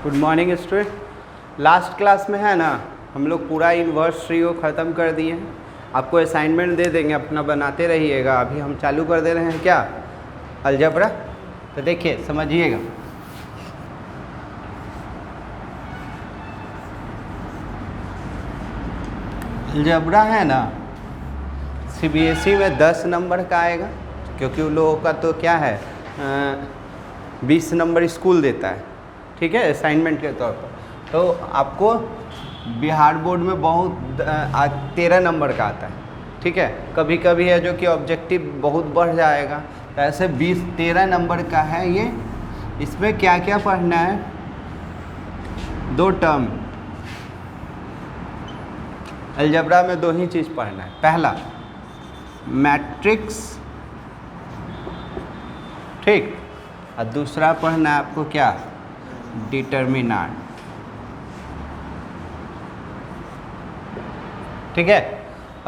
Good morning student. Last class में है ना हम लोग पूरा इन्वर्स ट्री को ख़त्म कर दिए हैं। आपको असाइनमेंट दे देंगे, अपना बनाते रहिएगा। अभी हम चालू कर दे रहे हैं क्या, अलजेब्रा। तो देखिए समझिएगा। अलजेब्रा है ना सीबीएसई में 10 नंबर का आएगा, क्योंकि उन लोगों का तो क्या है 20 नंबर स्कूल देता है, ठीक है, असाइनमेंट के तौर पर। तो आपको बिहार बोर्ड में बहुत 13 नंबर का आता है, ठीक है। कभी कभी है जो कि ऑब्जेक्टिव बहुत बढ़ जाएगा, तो ऐसे 20-13 नंबर का है ये। इसमें क्या क्या पढ़ना है, 2 टर्म अलजेब्रा में 2 ही चीज़ पढ़ना है। पहला मैट्रिक्स, ठीक, और दूसरा पढ़ना है आपको क्या, डिटर्मिनेंट, ठीक है।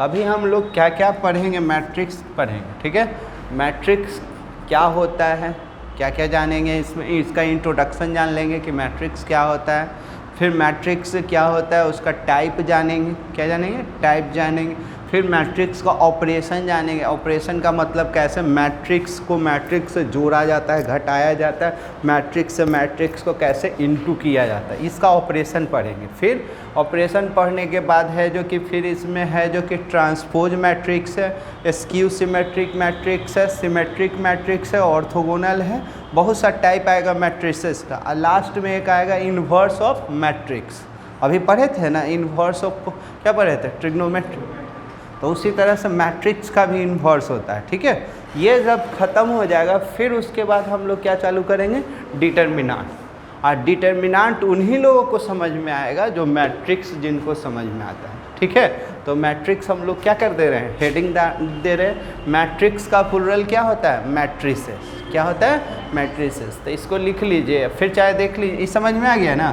अभी हम लोग क्या क्या पढ़ेंगे, मैट्रिक्स पढ़ेंगे, ठीक है। मैट्रिक्स क्या होता है, क्या क्या जानेंगे इसमें, इसका इंट्रोडक्शन जान लेंगे कि मैट्रिक्स क्या होता है। फिर मैट्रिक्स क्या होता है उसका टाइप जानेंगे, क्या जानेंगे, टाइप जानेंगे। फिर मैट्रिक्स का ऑपरेशन जानेंगे, ऑपरेशन का मतलब कैसे मैट्रिक्स को मैट्रिक्स से जोड़ा जाता है, घटाया जाता है, मैट्रिक्स से मैट्रिक्स को कैसे इनटू किया जाता है, इसका ऑपरेशन पढ़ेंगे। फिर ऑपरेशन पढ़ने के बाद है जो कि फिर इसमें है जो कि ट्रांसपोज मैट्रिक्स है, स्क्यू सिमेट्रिक मैट्रिक्स है, सिमेट्रिक मैट्रिक्स है, ऑर्थोगोनल है, बहुत सा टाइप आएगा मैट्रिसेस का। और लास्ट में एक आएगा इन्वर्स ऑफ मैट्रिक्स। अभी पढ़े थे ना इन्वर्स ऑफ, क्या पढ़े थे, ट्रिग्नोमेट्री। तो उसी तरह से मैट्रिक्स का भी इन्वर्स होता है, ठीक है। ये जब ख़त्म हो जाएगा फिर उसके बाद हम लोग क्या चालू करेंगे, डिटर्मिनेंट। और डिटर्मिनेंट उन्हीं लोगों को समझ में आएगा जो मैट्रिक्स जिनको समझ में आता है, ठीक है। तो मैट्रिक्स हम लोग क्या कर दे रहे हैं, हेडिंग दे रहे हैं। मैट्रिक्स का प्लुरल क्या होता है, मैट्रिसेस। क्या होता है, मैट्रिसेस। तो इसको लिख लीजिए, फिर चाहे देख लीजिए, ये समझ में आ गया ना।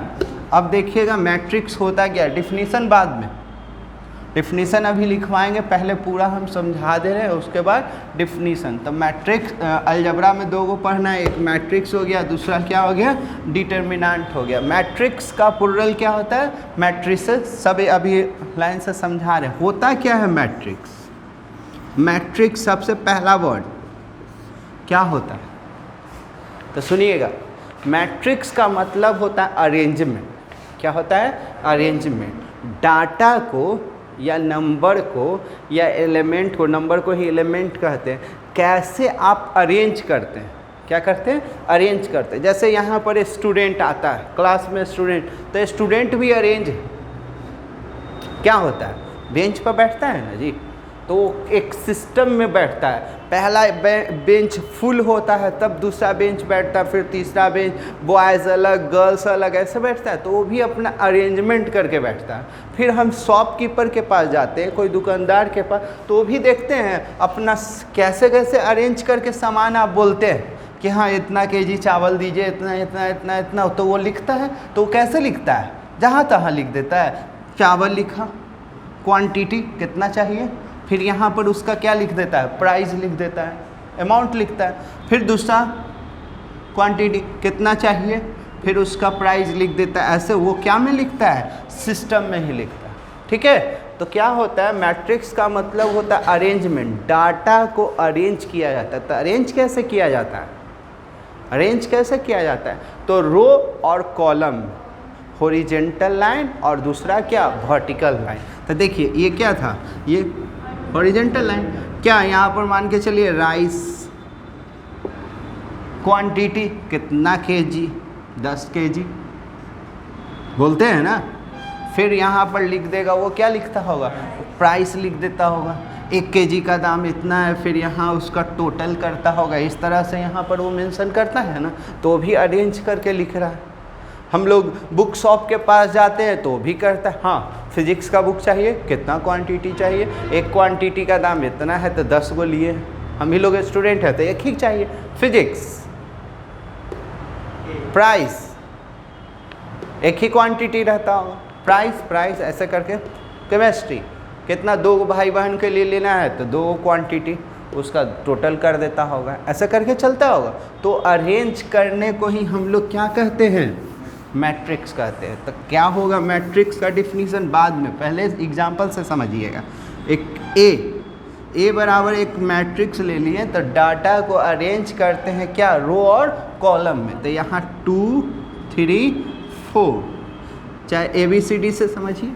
अब देखिएगा मैट्रिक्स होता क्या, डिफिनीसन बाद में, डिफिनीसन अभी लिखवाएंगे, पहले पूरा हम समझा दे रहे हैं, उसके बाद डिफिनीसन। तो मैट्रिक्स अलजेब्रा में 2 को पढ़ना है, एक मैट्रिक्स हो गया, दूसरा क्या हो गया, डिटर्मिनेंट हो गया। मैट्रिक्स का प्लुरल क्या होता है, मैट्रिसेस। सब अभी लाइन से समझा रहे हैं। होता क्या है मैट्रिक्स, मैट्रिक्स सबसे पहला वर्ड क्या होता है, तो सुनिएगा। मैट्रिक्स का मतलब होता है अरेंजमेंट। क्या होता है, अरेंजमेंट। डाटा को या नंबर को या एलिमेंट को, नंबर को ही एलिमेंट कहते हैं, कैसे आप अरेंज करते हैं, क्या करते हैं, अरेंज करते हैं। जैसे यहाँ पर स्टूडेंट आता है, क्लास में स्टूडेंट, तो स्टूडेंट भी अरेंज क्या होता है, बेंच पर बैठता है ना जी, तो एक सिस्टम में बैठता है। पहला बेंच फुल होता है, तब दूसरा बेंच बैठता है, फिर तीसरा बेंच, बॉयज़ अलग गर्ल्स अलग, ऐसे बैठता है। तो वो भी अपना अरेंजमेंट करके बैठता है। फिर हम शॉपकीपर के पास जाते हैं, कोई दुकानदार के पास, तो वो भी देखते हैं अपना कैसे कैसे अरेंज करके सामान आप बोलते हैं कि हाँ इतना केजी चावल दीजिए, इतना इतना इतना इतना, तो वो लिखता है। तो कैसे लिखता है, जहाँ तहाँ लिख देता है। चावल लिखा, क्वांटिटी कितना चाहिए, फिर यहाँ पर उसका क्या लिख देता है, प्राइस लिख देता है, अमाउंट लिखता है। फिर दूसरा क्वांटिटी कितना चाहिए, फिर उसका प्राइस लिख देता है। ऐसे वो क्या में लिखता है, सिस्टम में ही लिखता है, ठीक है। तो क्या होता है, मैट्रिक्स का मतलब होता है अरेंजमेंट। डाटा को अरेंज किया जाता है। तो अरेंज कैसे किया जाता है, अरेंज कैसे किया जाता है, तो रो और कॉलम, हॉरिजेंटल लाइन और दूसरा क्या, वर्टिकल लाइन। तो देखिए ये क्या था, ये हॉरिजेंटल लाइन। क्या यहाँ पर मान के चलिए राइस, क्वांटिटी कितना केजी, 10 केजी बोलते हैं ना। फिर यहाँ पर लिख देगा, वो क्या लिखता होगा, प्राइस लिख देता होगा, 1 केजी का दाम इतना है। फिर यहाँ उसका टोटल करता होगा, इस तरह से यहाँ पर वो मेंशन करता है ना, तो भी अरेंज करके लिख रहा है। हम लोग बुक शॉप के पास जाते हैं तो भी करता है, हाँ फिजिक्स का बुक चाहिए, कितना क्वांटिटी चाहिए, 1 क्वांटिटी का दाम इतना है, तो 10 को लिए। हम ही लोग स्टूडेंट हैं तो 1 ही चाहिए। फिजिक्स प्राइस, 1 ही क्वांटिटी रहता होगा, प्राइस प्राइस ऐसे करके। केमिस्ट्री कितना, 2 भाई बहन के लिए लेना है तो 2 क्वांटिटी, उसका टोटल कर देता होगा, ऐसा करके चलता होगा। तो अरेंज करने को ही हम लोग क्या कहते हैं, मैट्रिक्स कहते हैं। तो क्या होगा मैट्रिक्स का डिफिनीशन बाद में, पहले एग्जाम्पल से समझिएगा। एक ए बराबर एक मैट्रिक्स ले लिए, तो डाटा को अरेंज करते हैं क्या, रो और कॉलम में। तो यहाँ 2 3 4, चाहे ए बी सी डी से समझिए,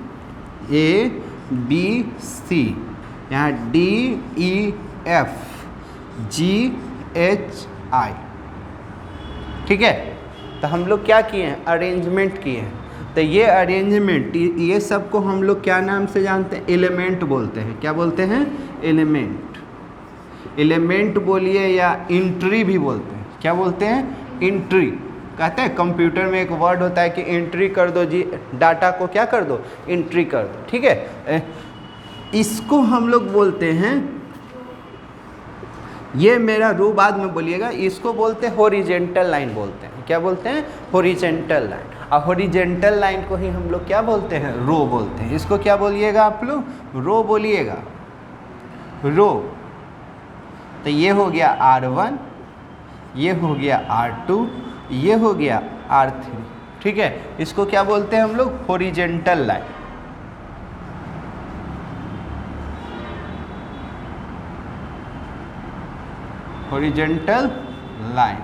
ए बी सी, यहाँ D E F G H I, ठीक है। तो हम लोग क्या किए हैं, अरेंजमेंट किए हैं। तो ये अरेंजमेंट, ये सब को हम लोग क्या नाम से जानते हैं, एलिमेंट बोलते हैं। क्या बोलते हैं, एलिमेंट। एलिमेंट बोलिए या एंट्री भी बोलते हैं। क्या बोलते हैं, एंट्री। कहते हैं कंप्यूटर में एक वर्ड होता है कि एंट्री कर दो जी, डाटा को क्या कर दो, एंट्री कर दो, ठीक है। इसको हम लोग बोलते हैं, ये मेरा रो बाद में बोलिएगा, इसको बोलते हैं हॉरिजेंटल लाइन बोलते हैं। क्या बोलते हैं, हॉरिजेंटल लाइन। और हॉरिजेंटल लाइन को ही हम लोग क्या बोलते हैं, रो बोलते हैं। इसको क्या बोलिएगा आप लोग, रो बोलिएगा, रो। तो ये हो गया R1, ये हो गया R2, ये हो गया R3, ठीक है। इसको क्या बोलते हैं हम लोग, horizontal line. Horizontal line,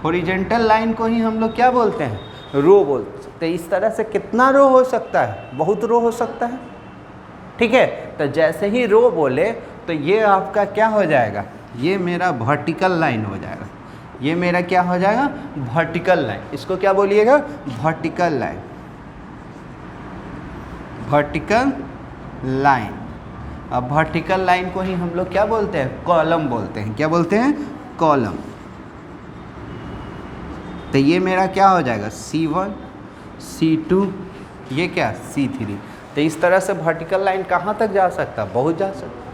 horizontal line को ही हम लोग क्या बोलते हैं, रो बोलते हैं। तो इस तरह से कितना रो हो सकता है, बहुत रो हो सकता है, ठीक है। तो जैसे ही रो बोले तो ये आपका क्या हो जाएगा, ये मेरा वर्टिकल लाइन हो जाएगा। ये मेरा क्या हो जाएगा, वर्टिकल लाइन। इसको क्या बोलिएगा, वर्टिकल लाइन, वर्टिकल लाइन। अब वर्टिकल लाइन को ही हम लोग क्या बोलते हैं, कॉलम बोलते हैं। क्या बोलते हैं, कॉलम। तो ये मेरा क्या हो जाएगा, C1 C2, ये क्या C3। तो इस तरह से वर्टिकल लाइन कहाँ तक जा सकता है, बहुत जा सकता है।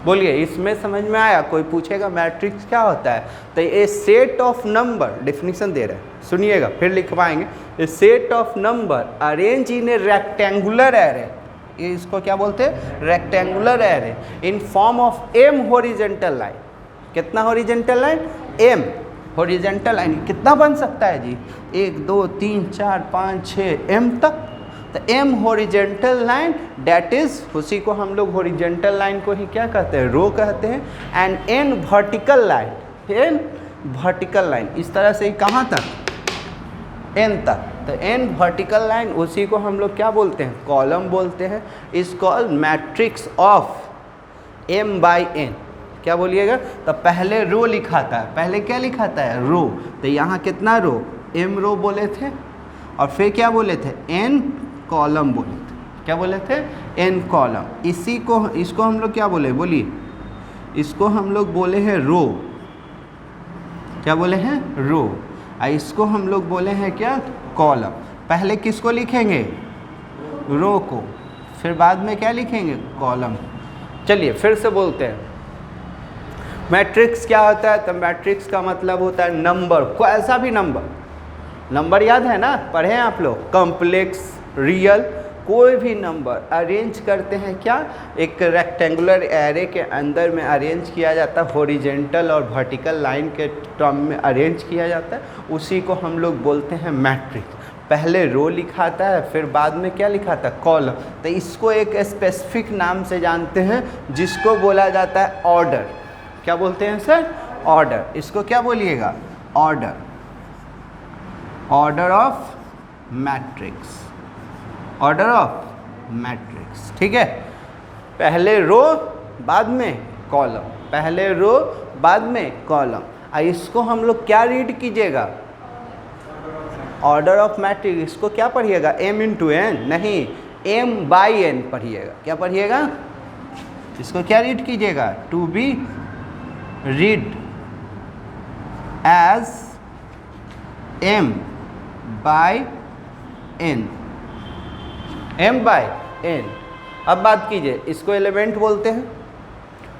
बोलिए, इसमें समझ में आया। कोई पूछेगा मैट्रिक्स क्या होता है, तो a set of number, definition दे रहे हैं, सुनिएगा फिर लिखवाएंगे। A set of number arrange in a rectangular array, ये इसको क्या बोलते हैं, rectangular array, in form of M horizontal line. कितना horizontal line, M horizontal line. कितना बन सकता है जी, 1 2 3 4 5 6 एम तक। तो M horizontal line, that is, उसी को हम लोग हॉरिजेंटल लाइन को ही क्या कहते हैं, रो कहते हैं। And N vertical line, N vertical line, इस तरह से कहाँ तक, एन तक। तो एन वर्टिकल लाइन, उसी को हम लोग क्या बोलते हैं, कॉलम बोलते हैं। Is called matrix of M by N. क्या बोलिएगा, तो पहले रो लिखाता है, पहले क्या लिखाता है, रो। तो यहाँ कितना रो, एम रो बोले थे, और फिर क्या बोले थे, एन कॉलम बोले थे। क्या बोले थे, एन कॉलम। इसी को, इसको हम लोग क्या बोले, बोलिए, इसको हम लोग बोले हैं रो। क्या बोले हैं, रो। और इसको हम लोग बोले हैं क्या, कॉलम। पहले किसको लिखेंगे, रो को, फिर बाद में क्या लिखेंगे, कॉलम। चलिए फिर से बोलते हैं, मैट्रिक्स क्या होता है। तो मैट्रिक्स का मतलब होता है नंबर, कोई ऐसा भी नंबर, नंबर याद है ना, पढ़े आप लोग, कॉम्प्लेक्स, रियल, कोई भी नंबर अरेंज करते हैं क्या, एक रेक्टेंगुलर एरे के अंदर में अरेंज किया जाता है, हॉरिजेंटल और वर्टिकल लाइन के टर्म में अरेंज किया जाता है, उसी को हम लोग बोलते हैं मैट्रिक्स। पहले रो लिखाता है, फिर बाद में क्या लिखाता है, कॉलम। तो इसको एक स्पेसिफिक नाम से जानते हैं, जिसको बोला जाता है ऑर्डर। क्या बोलते हैं सर, ऑर्डर। इसको क्या बोलिएगा, order, order of matrix, order of matrix, ठीक है। पहले रो बाद में कॉलम, पहले रो बाद में कॉलम। इसको हम लोग क्या रीड कीजिएगा, ऑर्डर ऑफ मैट्रिक्स। इसको क्या पढ़िएगा, m इंटू एन, नहीं m बाई एन पढ़िएगा। क्या पढ़िएगा, इसको क्या रीड कीजिएगा, to be read as m by N, m by N. अब बात कीजिए, इसको एलिमेंट बोलते हैं।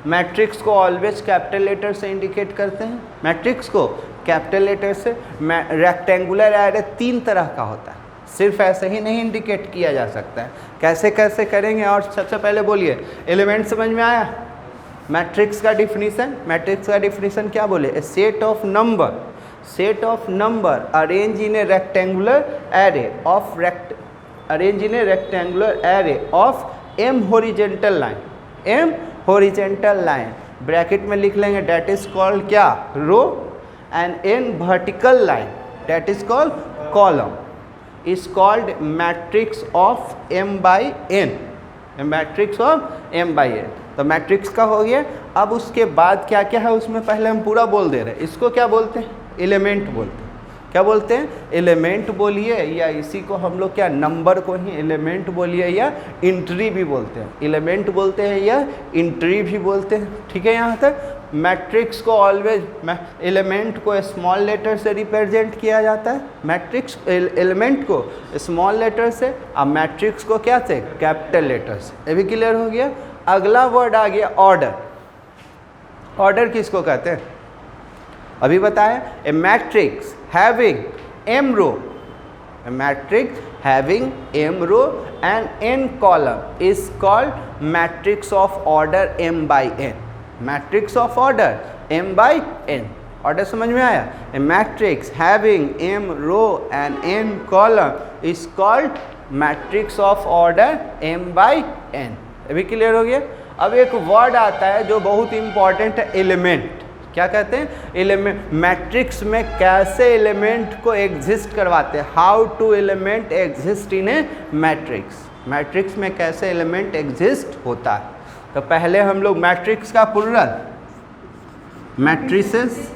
मैट्रिक्स को ऑलवेज कैपिटल लेटर से इंडिकेट करते हैं, मैट्रिक्स को कैपिटल लेटर से। रेक्टेंगुलर एरे 3 तरह का होता है, सिर्फ ऐसे ही नहीं इंडिकेट किया जा सकता है। कैसे कैसे करेंगे, और सबसे पहले बोलिए, एलिमेंट समझ में आया। मैट्रिक्स का डिफिनीशन, मैट्रिक्स का डिफिनीशन क्या बोले, a set of number set of number arranged in a rectangular array of m horizontal line, bracket में लिख लेंगे डेट इज कॉल्ड क्या, row, and n vertical line that is called column, is called matrix of m by n, matrix of m by n। तो matrix का हो गया। अब उसके बाद क्या क्या है उसमें, पहले हम पूरा बोल दे रहे हैं। इसको क्या बोलते हैं, एलिमेंट बोलते हैं। क्या बोलते हैं, एलिमेंट बोलिए, या इसी को हम लोग क्या, नंबर को ही एलिमेंट बोलिए, या इंट्री भी बोलते हैं। एलिमेंट बोलते हैं या इंट्री भी बोलते हैं, ठीक है। यहाँ तक मैट्रिक्स को ऑलवेज एलिमेंट को स्मॉल लेटर से रिप्रेजेंट किया जाता है, मैट्रिक्स एलिमेंट को स्मॉल लेटर से, और मैट्रिक्स को क्या से, कैपिटल लेटर से। ये भी क्लियर हो गया। अगला वर्ड आ गया ऑर्डर। ऑर्डर किसको कहते हैं, अभी बताया। A matrix having m row, a matrix having m row and n column is called matrix of order m by n, matrix of order m by n। Order समझ में आया। A matrix having m row and n column is called matrix of order m by n। ये भी clear हो गया। अब एक word आता है जो बहुत इंपॉर्टेंट है, एलिमेंट। क्या कहते हैं, एलिमेंट। मैट्रिक्स में कैसे एलिमेंट को एग्जिस्ट करवाते हैं, how to element exist in a matrix, matrix में कैसे एलिमेंट एग्जिस्ट होता है। तो पहले हम लोग मैट्रिक्स का प्लुरल, मैट्रिसेस,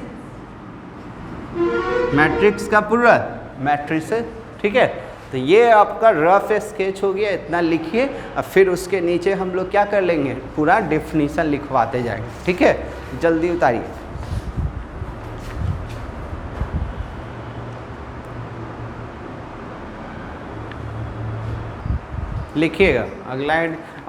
मैट्रिक्स का प्लुरल मैट्रिसेस, ठीक है। तो ये आपका रफ स्केच हो गया, इतना लिखिए। और फिर उसके नीचे हम लोग क्या कर लेंगे, पूरा डेफिनीशन लिखवाते जाएंगे, ठीक है। जल्दी उतारिए। लिखिएगा अगला।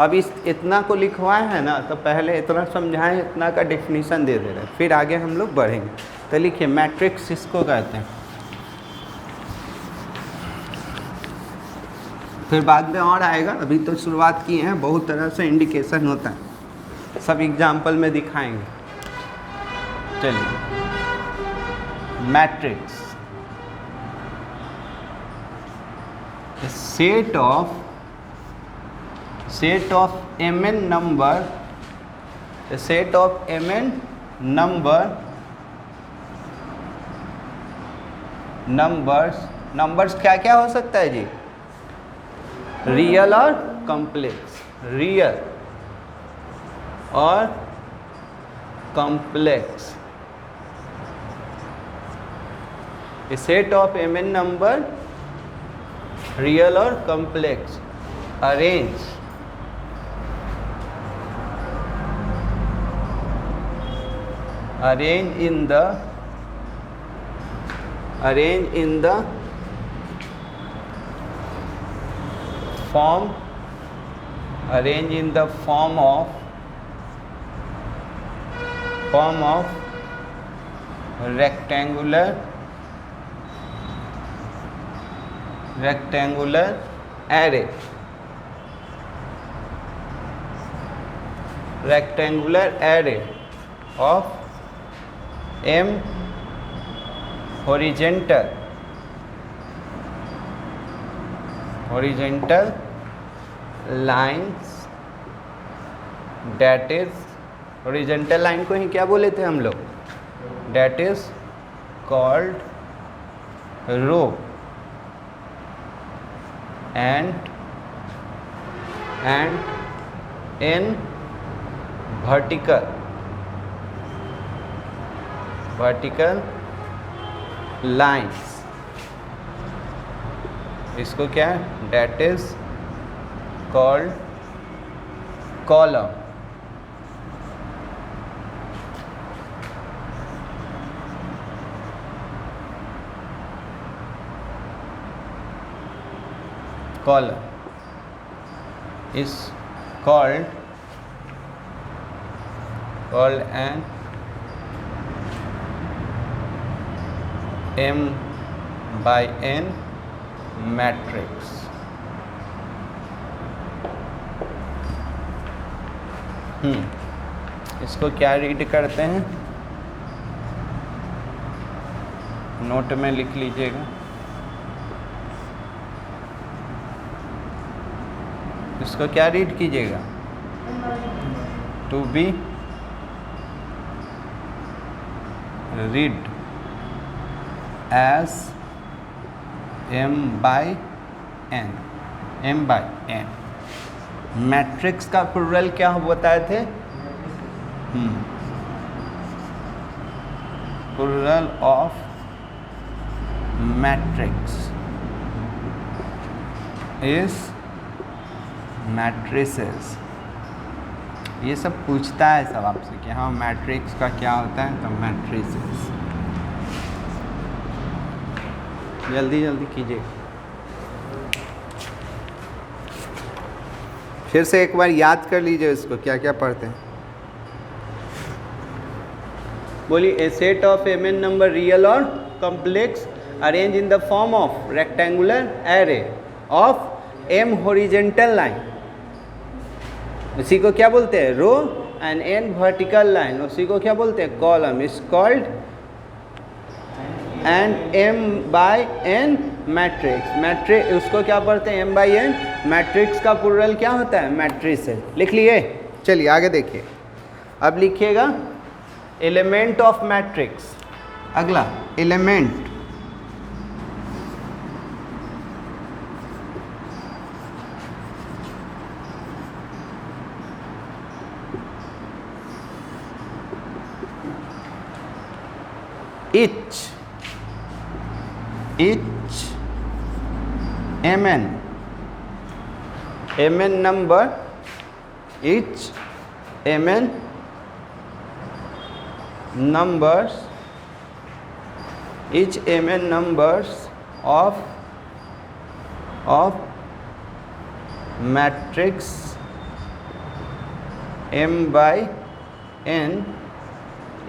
अब इस इतना को लिखवाए हैं ना, तो पहले इतना समझाएं, इतना का डेफिनीशन दे रहे हैं, फिर आगे हम लोग बढ़ेंगे। तो लिखिए मैट्रिक्स इसको कहते हैं, फिर बाद में और आएगा। अभी तो शुरुआत की हैं, बहुत तरह से इंडिकेशन होता है, सब एग्जाम्पल में दिखाएंगे। चलिए, matrix set of mn number, a set of mn numbers क्या क्या हो सकता है जी, रियल और कॉम्प्लेक्स, रियल और complex. a set of mn number real और complex arrange in the form of rectangular array, of m horizontal lines, that is horizontal line को ही क्या बोले थे हम लोग, that is called row, and in vertical lines, इसको क्या है, that is called column। column is called an m by n matrix। इसको क्या रीड करते हैं, नोट में लिख लीजिएगा। इसको क्या रीड कीजिएगा? To be read as m/n, m/n। Matrix का प्लुरल क्या बताए थे? Plural of matrix is matrices. ये सब पूछता है सब आपसे कि हाँ मैट्रिक्स का क्या होता है, तो मैट्रिसेस। जल्दी जल्दी कीजिए। फिर से एक बार याद कर लीजिए इसको, क्या क्या पढ़ते हैं। बोलिए, a set of M N number real और complex arrange in the form of rectangular array of M horizontal line, उसी को क्या बोलते हैं? Row, and N vertical line, उसी को क्या बोलते हैं? Column, is called and m/n matrix. उसको क्या पढ़ते हैं? m/n। मैट्रिक्स का प्लुरल क्या होता है? मैट्रिसेस। लिख लिए? चलिए आगे देखिए। अब लिखिएगा एलिमेंट ऑफ मैट्रिक्स। अगला element, each mn number, each mn numbers of matrix m/n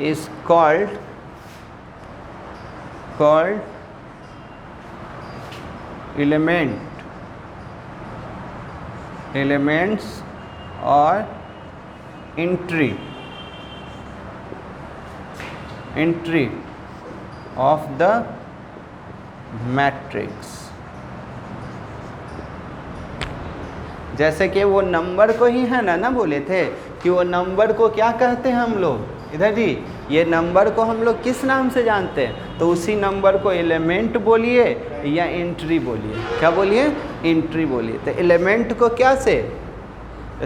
is called elements or entry of the matrix। जैसे कि वो नंबर को ही है ना बोले थे कि वो नंबर को क्या कहते हैं हम लोग? इधर जी, ये नंबर को हम लोग किस नाम से जानते हैं? तो उसी नंबर को एलिमेंट बोलिए या एंट्री बोलिए। क्या बोलिए? एंट्री बोलिए। तो एलिमेंट को क्या से?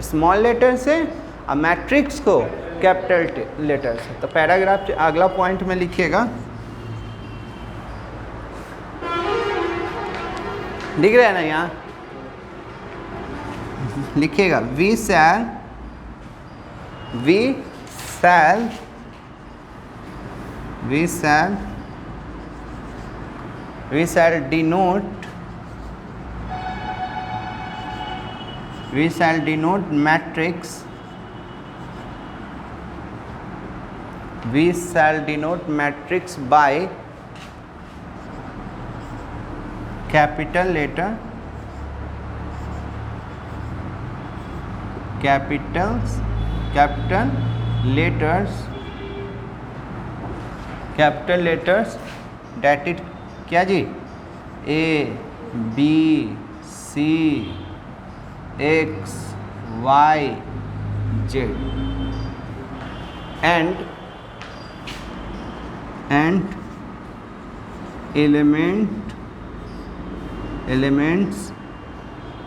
स्मॉल लेटर से, और मैट्रिक्स को कैपिटल लेटर से। तो पैराग्राफ अगला पॉइंट में लिखिएगा, दिख रहा है ना यहाँ? लिखिएगा we shall denote matrix by capital letters that is क्या जी? A B C X Y Z and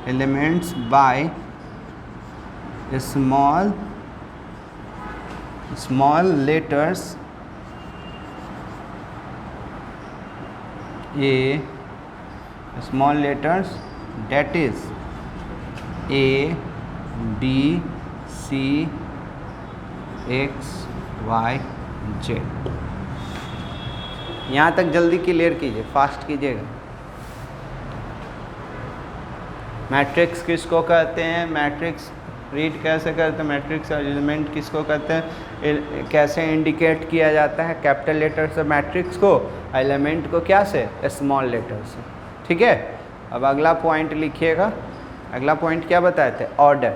elements by small letters A, small letters that is A B C X Y Z। यहाँ तक जल्दी clear कीजिए, fast कीजिएगा। Matrix किसको कहते हैं? Matrix read कैसे करते हैं? मैट्रिक्स एलिमेंट किसको कहते हैं? कैसे इंडिकेट किया जाता है? कैपिटल लेटर से मैट्रिक्स को, एलिमेंट को क्या से? स्मॉल लेटर से। ठीक है। अब अगला पॉइंट लिखिएगा। अगला पॉइंट क्या बताए थे? ऑर्डर।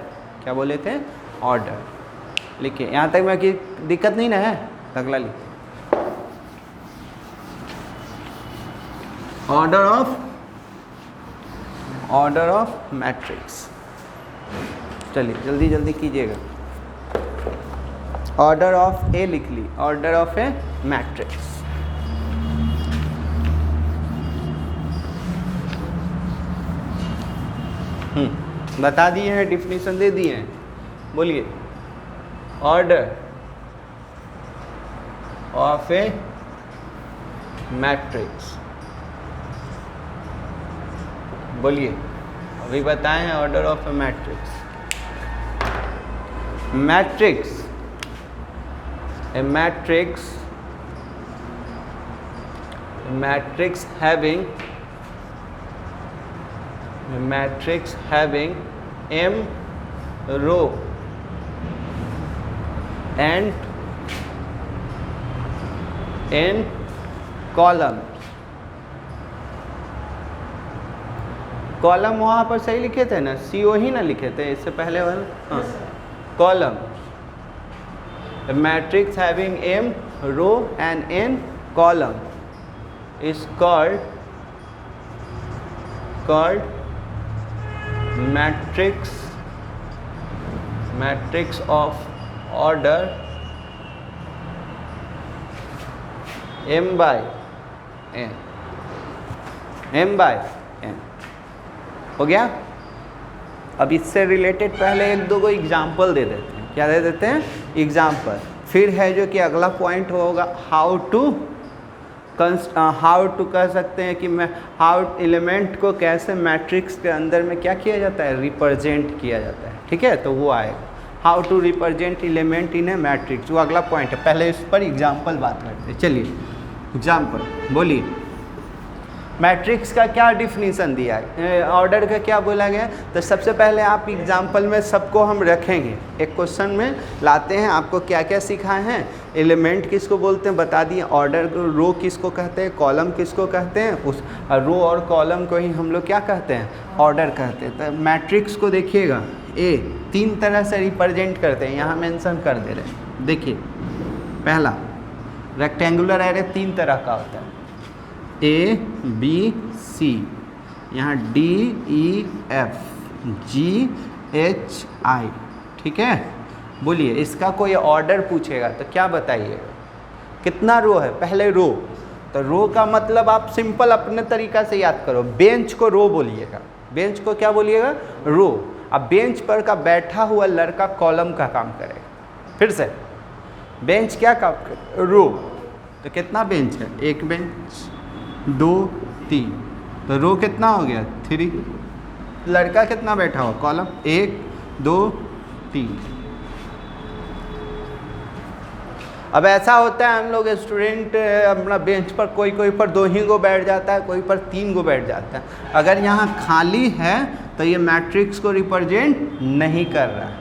क्या बोले थे? ऑर्डर। लिखिए, यहाँ तक में कि दिक्कत नहीं ना है? अगला लिखिए। Order of matrix. चलिए जल्दी जल्दी कीजिएगा। ऑर्डर ऑफ ए लिख ली, ऑर्डर ऑफ ए मैट्रिक्स। बता दिए हैं, डिफिनीशन दे दिए हैं, बोलिए। ऑर्डर ऑफ ए मैट्रिक्स, बोलिए। अभी बताएं हैं order of A matrix. Matrix, a matrix having m row and n column। Column वहाँ पर सही लिखे थे ना, CO ही ना लिखे थे इससे पहले वाला। हाँ, column. A matrix having m row and n column is called matrix of order m by n। हो गया। अब इससे रिलेटेड पहले एक दो को एग्जाम्पल दे देते हैं। क्या दे देते हैं? एग्जाम्पल। फिर है जो कि अगला पॉइंट होगा हाउ टू कह सकते हैं कि मैं हाउ एलिमेंट को कैसे मैट्रिक्स के अंदर में क्या किया जाता है, रिप्रेजेंट किया जाता है। ठीक है, तो वो आएगा how to represent element in a matrix, वो अगला पॉइंट है। पहले इस पर एग्जाम्पल बात करते हैं। चलिए एग्जाम्पल बोलिए। मैट्रिक्स का क्या डिफिनीशन दिया है, ऑर्डर का क्या बोला गया। तो सबसे पहले आप एग्जाम्पल में सबको हम रखेंगे, एक क्वेश्चन में लाते हैं। आपको क्या क्या सिखाए हैं, एलिमेंट किसको बोलते हैं बता दिए, ऑर्डर रो किसको कहते हैं, कॉलम किसको कहते हैं, उस रो और कॉलम को ही हम लोग क्या कहते हैं, ऑर्डर कहते हैं। तो मैट्रिक्स को देखिएगा, ए 3 तरह से रिप्रेजेंट करते हैं, यहाँ मेंशन कर दे रहे हैं। देखिए पहला रेक्टेंगुलर एरे 3 तरह का होता है, A B C, यहाँ D E F G H I। ठीक है, बोलिए इसका कोई ऑर्डर पूछेगा तो क्या बताइएगा, कितना रो है। पहले रो, तो रो का मतलब आप सिंपल अपने तरीका से याद करो। बेंच को रो बोलिएगा, बेंच को क्या बोलिएगा, रो। अब बेंच पर का बैठा हुआ लड़का कॉलम का काम करेगा। फिर से बेंच क्या काम करेगा, रो। तो कितना बेंच है, एक बेंच 2 3, तो रो कितना हो गया 3। लड़का कितना बैठा हुआ, कॉलम 1 2 3। अब ऐसा होता है हम लोग स्टूडेंट अपना बेंच पर कोई पर 2 ही गो बैठ जाता है, कोई पर 3 गो बैठ जाता है। अगर यहाँ खाली है तो ये मैट्रिक्स को रिप्रेजेंट नहीं कर रहा है,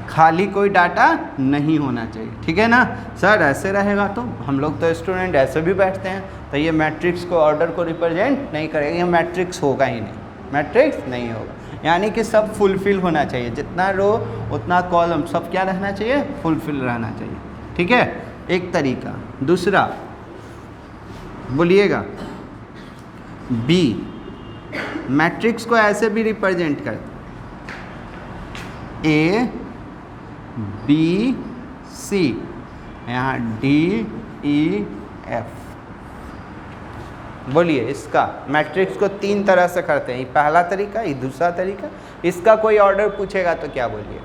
खाली कोई डाटा नहीं होना चाहिए। ठीक है ना सर, ऐसे रहेगा तो हम लोग तो स्टूडेंट ऐसे भी बैठते हैं, तो ये मैट्रिक्स को ऑर्डर को रिप्रेजेंट नहीं करेगा, ये मैट्रिक्स होगा ही नहीं, मैट्रिक्स नहीं होगा। यानी कि सब फुलफिल होना चाहिए, जितना रो उतना कॉलम सब क्या रहना चाहिए, फुलफिल रहना चाहिए। ठीक है, एक तरीका। दूसरा बोलिएगा बी, मैट्रिक्स को ऐसे भी रिप्रेजेंट करते A B C, यहाँ D E F। बोलिए इसका मैट्रिक्स को 3 तरह से करते हैं, ये पहला तरीका, ये दूसरा तरीका। इसका कोई ऑर्डर पूछेगा तो क्या बोलिए,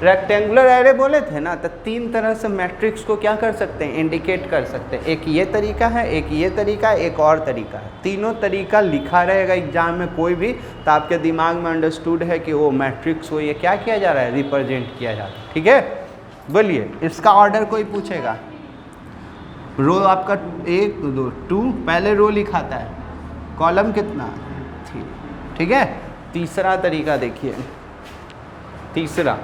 रेक्टेंगुलर एरे बोले थे ना, तो 3 तरह से मैट्रिक्स को क्या कर सकते हैं, इंडिकेट कर सकते हैं। एक ये तरीका है, एक ये तरीका है, एक और तरीका है। तीनों तरीका लिखा रहेगा एग्जाम में कोई भी, तो आपके दिमाग में अंडरस्टूड है कि वो मैट्रिक्स को ये क्या किया जा रहा है, रिप्रेजेंट किया जा रहा है। ठीक है, बोलिए इसका ऑर्डर कोई पूछेगा। रो आपका 1 2 2, पहले रो लिखाता है, कॉलम कितना 3। ठीक है, तीसरा तरीका देखिए, तीसरा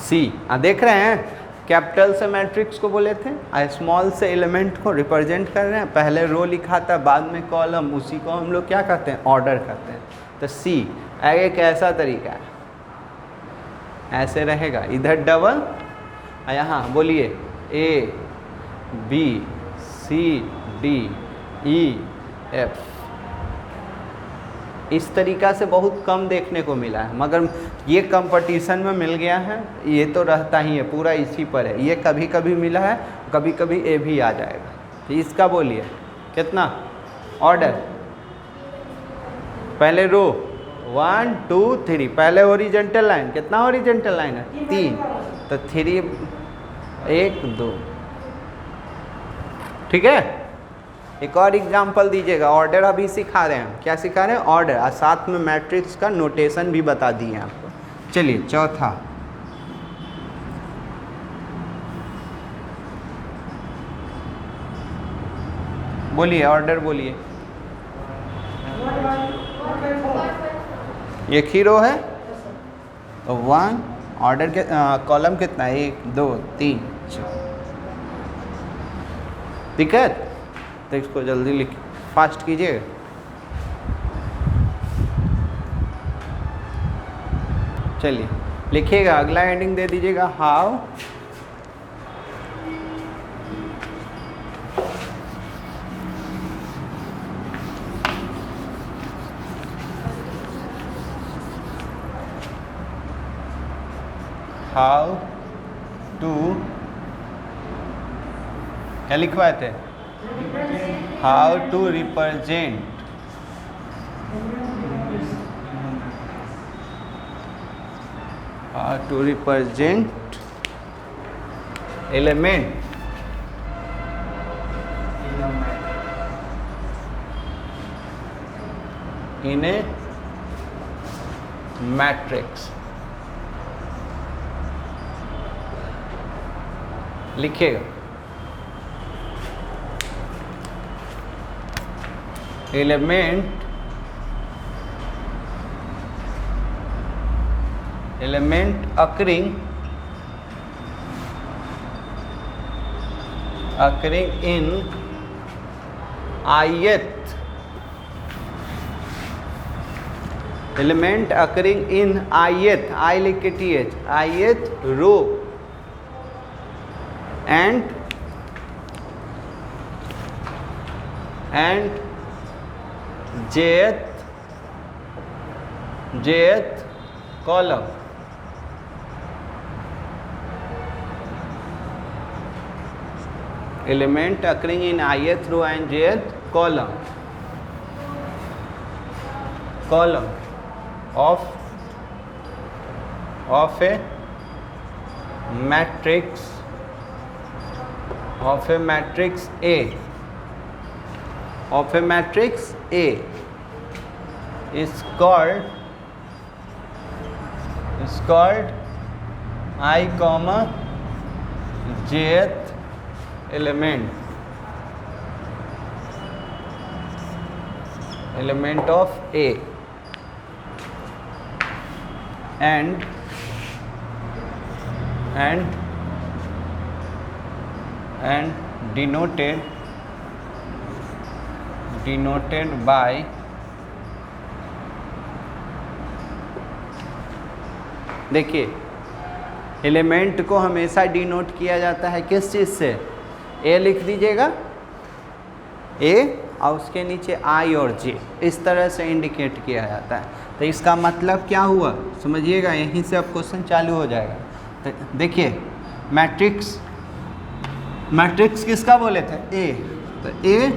सी। देख रहे हैं, कैपिटल से मैट्रिक्स को बोले थे, स्मॉल से एलिमेंट को रिप्रेजेंट कर रहे हैं। पहले रो लिखा था, बाद में कॉलम, उसी को हम लोग क्या कहते हैं, ऑर्डर कहते हैं। तो सी एक ऐसा तरीका है, ऐसे रहेगा, इधर डबल, यहाँ बोलिए A B C D E F। इस तरीक़ा से बहुत कम देखने को मिला है, मगर ये कंपटीशन में मिल गया है, ये तो रहता ही है, पूरा इसी पर है। ये कभी कभी मिला है, कभी कभी ए भी आ जाएगा। तो इसका बोलिए कितना ऑर्डर, पहले रो 1 2 3, पहले हॉरिजॉन्टल लाइन, कितना हॉरिजॉन्टल लाइन है 3, तो 3 1 2, ठीक है। एक और एग्जांपल दीजिएगा, ऑर्डर अभी सिखा रहे हैं, क्या सिखा रहे हैं ऑर्डर, और साथ में मैट्रिक्स का नोटेशन भी बता दिए आपको। चलिए चौथा, बोलिए ऑर्डर बोलिए। एक ही रो है तो 1, ऑर्डर के कॉलम कितना है 1 2 3 4, दिक्कत तो इसको जल्दी लिख फास्ट कीजिए। चलिए लिखिएगा, अगला हेडिंग दे दीजिएगा हाउ टू, क्या लिखवाए थे, how to represent element in a matrix. लिखिएगा element occurring in ith, element occurring in ith, I लिख के th, ith row and jth column, element occurring in ith row and jth column of a matrix A is called I comma jth element of A and denoted by देखिए element को हमेशा denote किया जाता है किस चीज़ से, ए लिख दीजिएगा ए और उसके नीचे आई और जे, इस तरह से इंडिकेट किया जाता है। तो इसका मतलब क्या हुआ समझिएगा, यहीं से अब क्वेश्चन चालू हो जाएगा। तो देखिए मैट्रिक्स किसका बोले थे ए, तो ए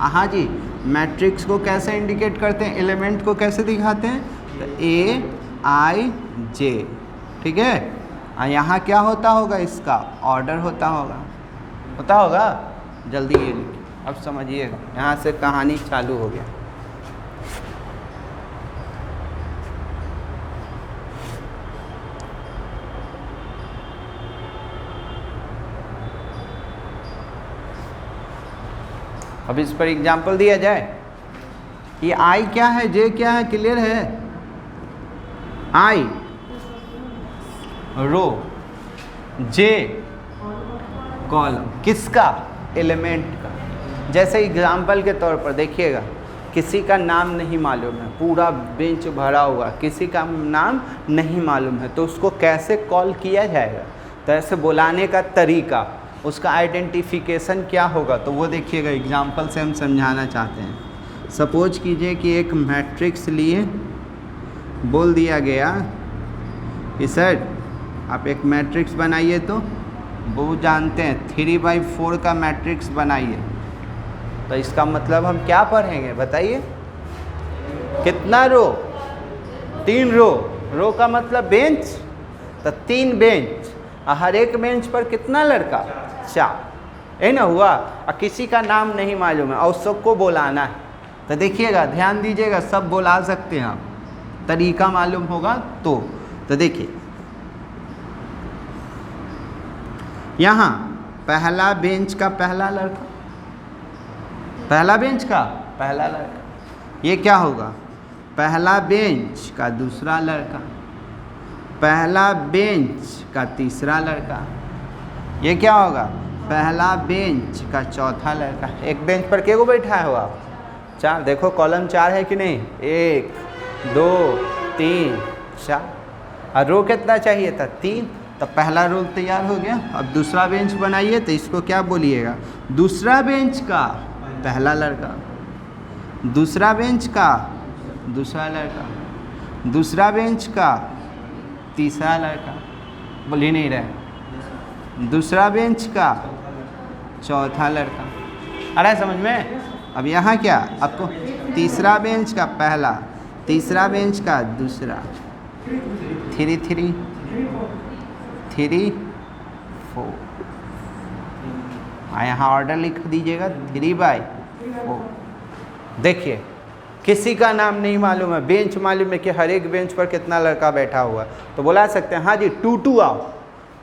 हाँ जी, मैट्रिक्स को कैसे इंडिकेट करते हैं, एलिमेंट को कैसे दिखाते हैं, तो ए आई जे, ठीक है। यहाँ क्या होता होगा, इसका ऑर्डर होता होगा जल्दी ये लिखिए, अब समझिएगा, यहाँ से कहानी चालू हो गया। अब इस पर एग्जाम्पल दिया जाए, ये आई क्या है, जे क्या है, क्लियर है। आई रो, जे कॉलम, किसका, एलिमेंट का। जैसे एग्जाम्पल के तौर पर देखिएगा, किसी का नाम नहीं मालूम है, पूरा बेंच भरा हुआ, किसी का नाम नहीं मालूम है, तो उसको कैसे कॉल किया जाएगा? तो ऐसे बुलाने का तरीका, उसका आइडेंटिफिकेशन क्या होगा, तो वो देखिएगा एग्जाम्पल से हम समझाना चाहते हैं। सपोज कीजिए कि एक मैट्रिक्स लिए, बोल दिया गया कि सर आप एक मैट्रिक्स बनाइए, तो वो जानते हैं 3/4 का मैट्रिक्स बनाइए। तो इसका मतलब हम क्या पढ़ेंगे बताइए? कितना रो? 3 रो। रो का मतलब बेंच, तो 3 बेंच, हर एक बेंच पर कितना लड़का? 4, है ना हुआ। और किसी का नाम नहीं मालूम है और सबको बुलाना है। तो देखिएगा, ध्यान दीजिएगा, सब बुला सकते हैं आप, तरीका मालूम होगा तो देखिए यहाँ पहला बेंच का पहला लड़का, पहला बेंच का पहला लड़का, ये क्या होगा? पहला बेंच का दूसरा लड़का, पहला बेंच का तीसरा लड़का, ये क्या होगा? पहला बेंच का चौथा लड़का। एक बेंच पर कितने को बैठा हो आप? 4। देखो कॉलम 4 है कि नहीं? 1 2 3 4। और रो कितना चाहिए था? 3। तो पहला रो तैयार हो गया। अब दूसरा बेंच बनाइए, तो इसको क्या बोलिएगा? दूसरा बेंच का पहला लड़का, दूसरा बेंच का दूसरा लड़का, दूसरा बेंच का तीसरा लड़का, बोल ही नहीं रहे, दूसरा बेंच का चौथा लड़का। अरे समझ में? अब यहाँ क्या आपको? तीसरा बेंच का पहला, तीसरा बेंच का दूसरा, 3 3 3 4। यहाँ ऑर्डर लिख दीजिएगा 3/4। देखिए किसी का नाम नहीं मालूम है, बेंच मालूम है कि हर एक बेंच पर कितना लड़का बैठा हुआ है, तो बुला सकते हैं हाँ जी 2 2 आओ,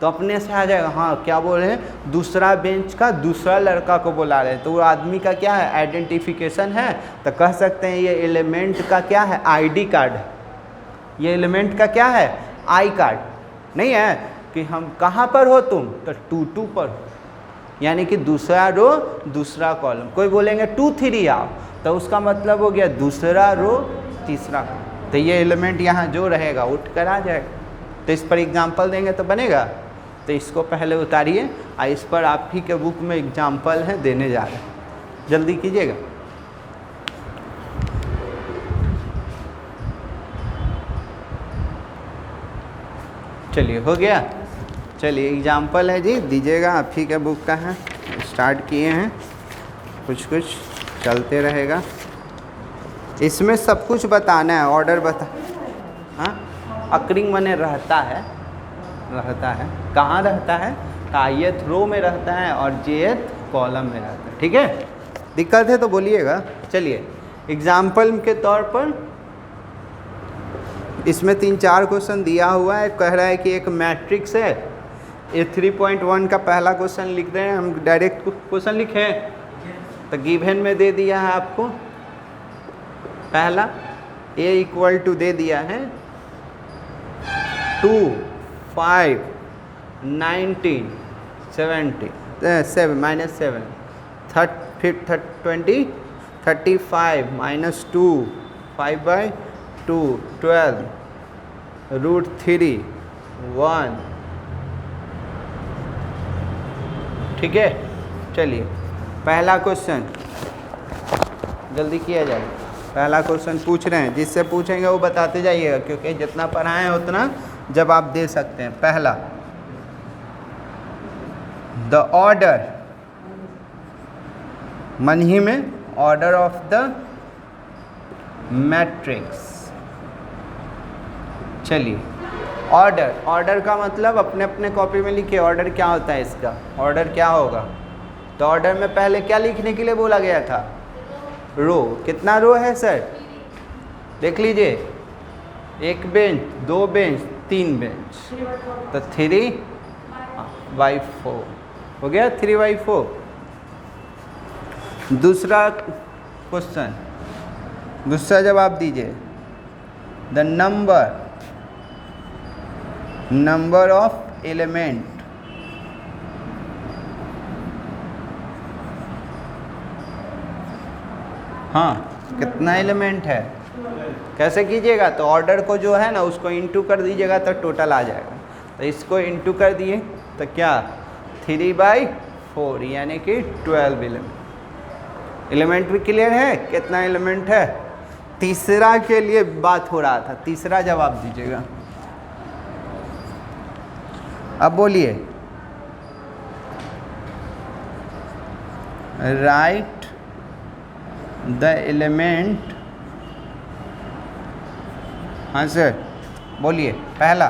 तो अपने से आ जाएगा। हाँ क्या बोल रहे हैं? दूसरा बेंच का दूसरा लड़का को बुला रहे हैं, तो वो आदमी का क्या है? आइडेंटिफिकेशन है। तो कह सकते हैं ये एलिमेंट का क्या है? आईडी कार्ड है। ये एलिमेंट का क्या है? I card. नहीं है कि हम कहाँ पर हो तुम? तो 2 2 पर हो, यानी कि दूसरा रो दूसरा कॉलम। कोई बोलेंगे 2 3 आओ, तो उसका मतलब हो गया दूसरा रो तीसरा। तो ये एलिमेंट यहाँ जो रहेगा उठ कर आ जाएगा। तो इस पर एग्जाम्पल देंगे तो बनेगा। तो इसको पहले उतारिए, और इस पर आप ही के बुक में एग्जाम्पल है देने जा रहे हैं, जल्दी कीजिएगा। चलिए हो गया। चलिए एग्जाम्पल है जी, दीजिएगा, आप ही के बुक का है, स्टार्ट किए हैं, कुछ कुछ चलते रहेगा। इसमें सब कुछ बताना है, ऑर्डर बता। हाँ अक्रिंग मने रहता है, रहता है कहाँ रहता है? ith रो में रहता है और jth कॉलम में रहता है। ठीक है, दिक्कत है तो बोलिएगा। चलिए एग्जाम्पल के तौर पर इसमें 3-4 क्वेश्चन दिया हुआ है। कह रहा है कि एक मैट्रिक्स है, ये 3.1 का पहला क्वेश्चन लिख रहे हैं हम, डायरेक्ट क्वेश्चन लिखें तो गिवन में दे दिया है आपको। पहला a इक्वल टू दे दिया है 2 5 19 70 7 20 35 -2 5/2 12 √3 1। ठीक है, चलिए पहला क्वेश्चन जल्दी किया जाए। पहला क्वेश्चन पूछ रहे हैं, जिससे पूछेंगे वो बताते जाइएगा, क्योंकि जितना पढ़ाएं उतना जवाब दे सकते हैं। पहला, द ऑर्डर, मन ही में ऑर्डर ऑफ द मैट्रिक्स। चलिए ऑर्डर, ऑर्डर का मतलब अपने अपने कॉपी में लिखिए। ऑर्डर क्या होता है इसका? ऑर्डर क्या होगा? तो ऑर्डर में पहले क्या लिखने के लिए बोला गया था? रो। कितना रो है सर? देख लीजिए, 1 बेंच, 2 बेंच, 3 बेंच, तो 3/4 हो गया। 3/4। दूसरा क्वेश्चन, दूसरा जवाब दीजिए। द नंबर ऑफ एलिमेंट, हाँ कितना एलिमेंट है, कैसे कीजिएगा, तो ऑर्डर को जो है ना उसको इंटू कर दीजिएगा तो टोटल आ जाएगा। तो इसको इंटू कर दिए तो क्या 3/4 यानी कि 12 एलिमेंट। एलिमेंट भी क्लियर है, कितना एलिमेंट है। तीसरा के लिए बात हो रहा था, तीसरा जवाब दीजिएगा। अब बोलिए, राइट द एलिमेंट, हाँ सर बोलिए। पहला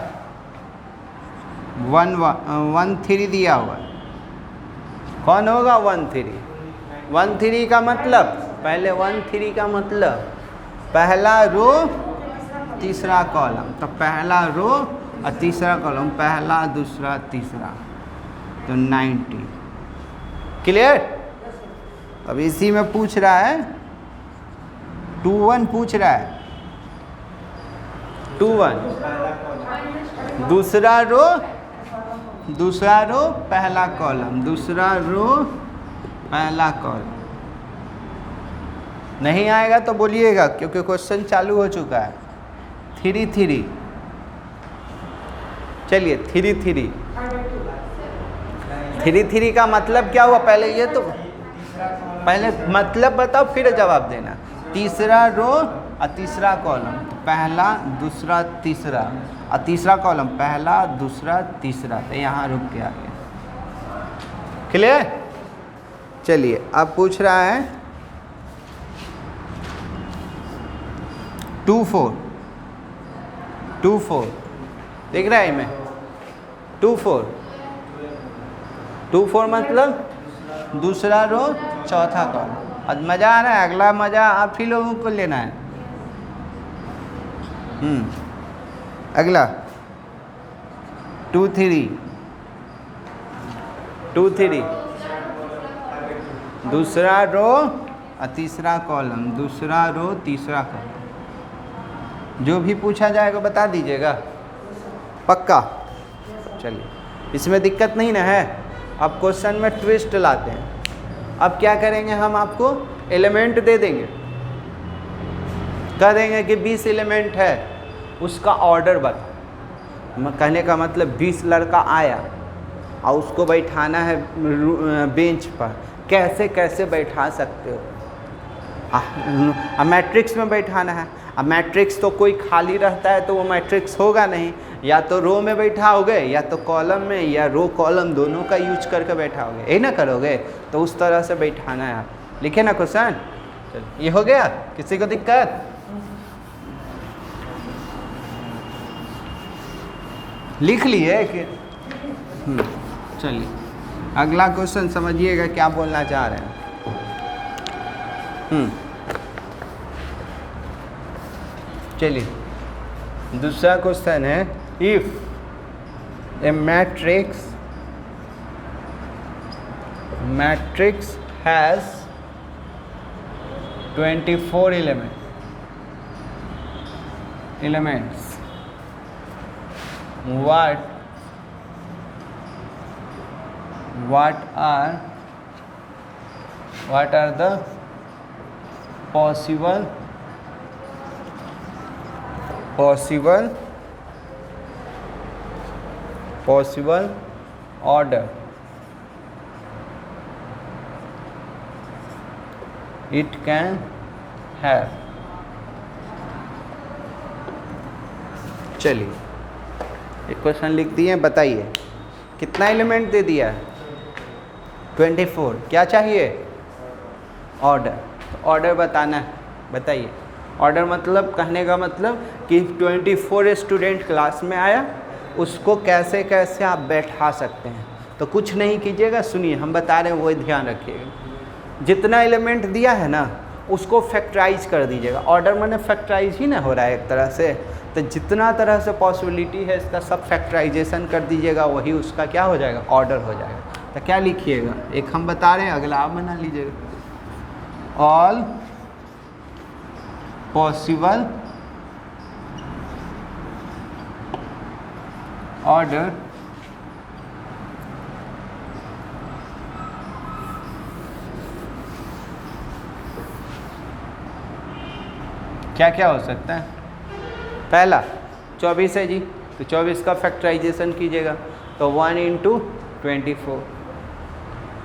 1 3 दिया हुआ, कौन होगा 1 3? 1 3 का मतलब, पहले 1 3 का मतलब पहला रो तीसरा कॉलम, तो पहला रो और तीसरा कॉलम, पहला दूसरा तीसरा, तो 90। क्लियर। अब इसी में पूछ रहा है 2 1 पूछ रहा है, 2 1 दूसरा रो पहला कॉलम, दूसरा रो पहला कॉलम। नहीं आएगा तो बोलिएगा क्योंकि क्वेश्चन चालू हो चुका है। 3 3, चलिए 3 3 का मतलब क्या हुआ, पहले ये तो पहले मतलब बताओ फिर जवाब देना। तीसरा रो और तीसरा कॉलम, पहला दूसरा तीसरा, और तीसरा कॉलम पहला दूसरा तीसरा, तो यहाँ रुक के आ गया। क्लियर। चलिए अब पूछ रहा है 2 4 देख रहा है मैं 2 4 मतलब दूसरा रो चौथा कॉलम। अब मज़ा आ रहा है, अगला मज़ा आप ही लोगों को लेना है। अगला 2 3 दूसरा रो और तीसरा कॉलम, दूसरा रो तीसरा कॉलम। जो भी पूछा जाएगा बता दीजिएगा, पक्का। चलिए इसमें दिक्कत नहीं ना है। अब क्वेश्चन में ट्विस्ट लाते हैं। अब क्या करेंगे, हम आपको एलिमेंट दे देंगे, कह देंगे कि 20 एलिमेंट है, उसका ऑर्डर बता। कहने का मतलब 20 लड़का आया और उसको बैठाना है बेंच पर, कैसे कैसे बैठा सकते हो। मैट्रिक्स में बैठाना है। अब मैट्रिक्स तो कोई खाली रहता है तो वो मैट्रिक्स होगा नहीं, या तो रो में बैठाओगे या तो कॉलम में, या रो कॉलम दोनों का यूज करके बैठाओगे, यही ना करोगे। तो उस तरह से बैठाना है। आप लिखे ना क्वेश्चन। चलो ये हो गया, किसी को दिक्कत? लिख लिए कि चलिए अगला क्वेश्चन समझिएगा क्या बोलना चाह रहे हैं। चलिए दूसरा क्वेश्चन है, if A matrix has 24 elements, what are the possible order it can have। चलिए एक क्वेश्चन लिख दिए, बताइए कितना एलिमेंट दे दिया है? 24। क्या चाहिए? ऑर्डर। ऑर्डर बताना है, बताइए। ऑर्डर मतलब, कहने का मतलब कि 24 स्टूडेंट क्लास में आया, उसको कैसे कैसे आप बैठा सकते हैं। तो कुछ नहीं कीजिएगा, सुनिए हम बता रहे हैं वही ध्यान रखिएगा। जितना एलिमेंट दिया है ना उसको फैक्टराइज कर दीजिएगा। ऑर्डर मैंने फैक्टराइज ही ना हो रहा है एक तरह से, तो जितना तरह से पॉसिबिलिटी है इसका सब फैक्टराइजेशन कर दीजिएगा, वही उसका क्या हो जाएगा? ऑर्डर हो जाएगा। तो क्या लिखिएगा, एक हम बता रहे हैं, अगला आप बना लीजिएगा। ऑल पॉसिबल ऑर्डर क्या क्या हो सकता है? पहला 24 है जी, तो 24 का फैक्टराइजेशन कीजिएगा तो 1 × 24।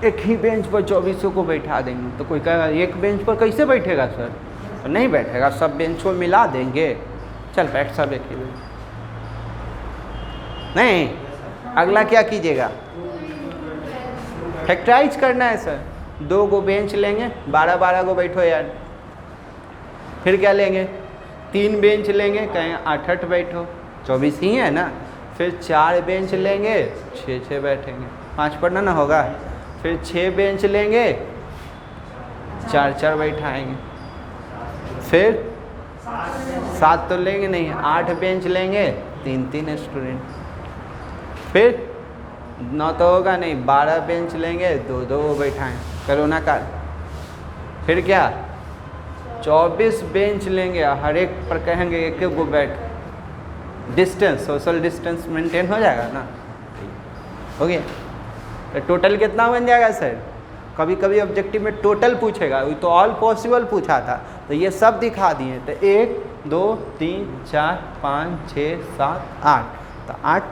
एक ही बेंच पर 24 को बैठा देंगे तो कोई कहेगा एक बेंच पर कैसे बैठेगा सर? तो नहीं बैठेगा, सब बेंच को मिला देंगे। चल बैठ सब एक ही बेंच। नहीं, अगला क्या कीजिएगा? फैक्टराइज करना है सर। 2 को बेंच लेंगे, 12 को बैठो यार। फिर क्या लेंगे? 3 बेंच लेंगे, कहें 8 बैठो, 24 ही है ना। फिर 4 बेंच लेंगे, 6 बैठेंगे, 5 पढ़ना ना होगा। फिर 6 बेंच लेंगे, 4 बैठाएंगे। फिर 7 तो लेंगे नहीं, 8 बेंच लेंगे, 3 स्टूडेंट। फिर 9 तो होगा नहीं, 12 बेंच लेंगे, 2 बैठाएं, कोरोना काल। फिर क्या? 24 बेंच लेंगे, हर एक पर कहेंगे एक गो बैठ। डिस्टेंस, सोशल डिस्टेंस मेंटेन हो जाएगा ना। हो गया। तो टोटल कितना बन जाएगा सर? कभी कभी ऑब्जेक्टिव में टोटल पूछेगा, तो ऑल पॉसिबल पूछा था तो ये सब दिखा दिए। तो 1 2 3 4 5 6 7 8, तो 8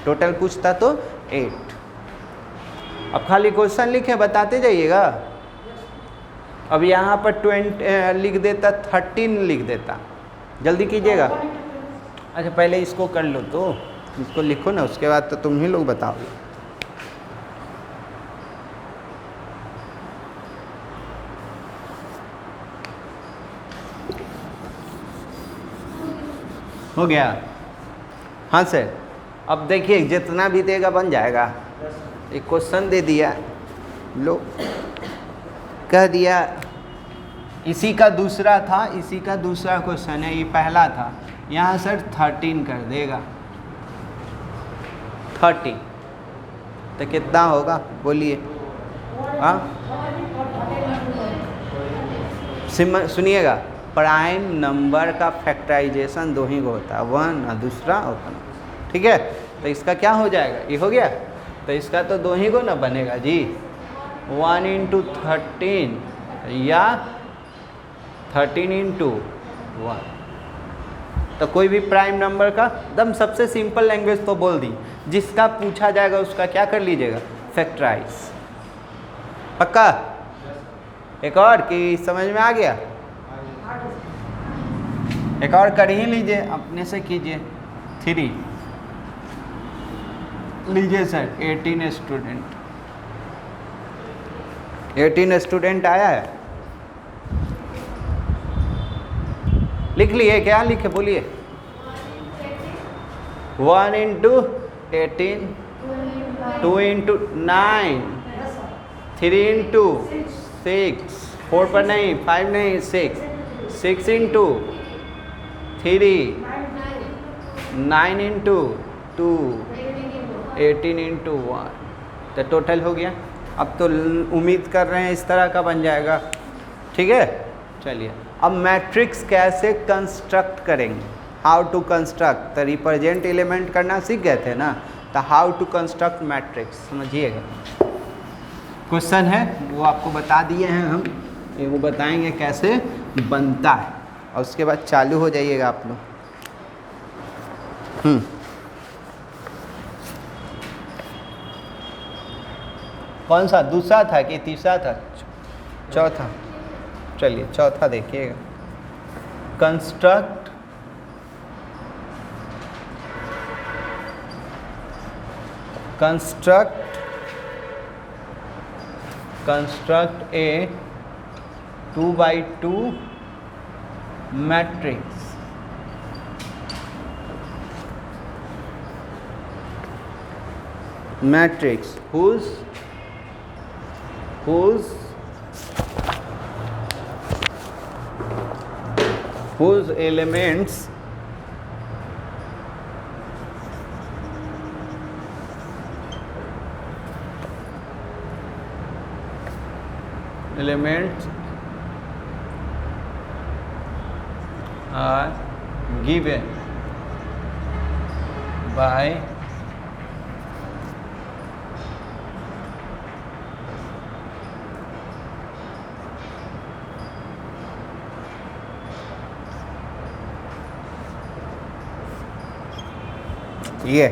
टोटल पूछता तो 8। अब खाली क्वेश्चन लिखे, बताते जाइएगा। अब यहाँ पर 20 लिख देता, 13 लिख देता। जल्दी कीजिएगा। अच्छा पहले इसको कर लो, तो इसको लिखो ना, उसके बाद तो तुम ही लोग बताओगे। हो गया? हाँ सर। अब देखिए जितना भी देगा बन जाएगा। एक क्वेश्चन दे दिया, लो कह दिया इसी का दूसरा था, इसी का दूसरा क्वेश्चन है, ये पहला था। यहाँ सर 13 कर देगा, 30 तो कितना होगा बोलिए? हाँ सुनिएगा, प्राइम नंबर का फैक्टराइजेशन 2 ही को होता है, 1 और दूसरा ओपन। ठीक है, तो इसका क्या हो जाएगा? ये हो गया। तो इसका तो 2 ही को ना बनेगा जी, 1 × 13 या 13 × 1। तो कोई भी प्राइम नंबर का एकदम सबसे सिंपल लैंग्वेज तो बोल दी, जिसका पूछा जाएगा उसका क्या कर लीजिएगा? फैक्टराइज। पक्का? एक और कि समझ में आ गया? एक और कर ही लीजिए, अपने से कीजिए। 3 लीजिए सर, 18 स्टूडेंट। 18 स्टूडेंट आया है, लिख लिए? क्या लिखे बोलिए? 1 × 18, 2 × 9, 3 × 6, 4 पर नहीं, 5 नहीं, 6 × 3, 9 × 2, 18 × 1। तो टोटल हो गया। अब तो उम्मीद कर रहे हैं इस तरह का बन जाएगा। ठीक है, चलिए अब मैट्रिक्स कैसे कंस्ट्रक्ट करेंगे? How to construct. तो रिप्रेजेंट एलिमेंट करना सीख गए थे ना, तो हाउ टू कंस्ट्रक्ट मैट्रिक्स समझिएगा। क्वेश्चन है वो आपको बता दिए हैं हम, ये वो बताएंगे कैसे बनता है, और उसके बाद चालू हो जाइएगा आप लोग। कौन सा? दूसरा था कि तीसरा था? चौथा। चलिए चौथा देखिएगा। Construct A 2x2 matrix. Matrix whose elements are given by ये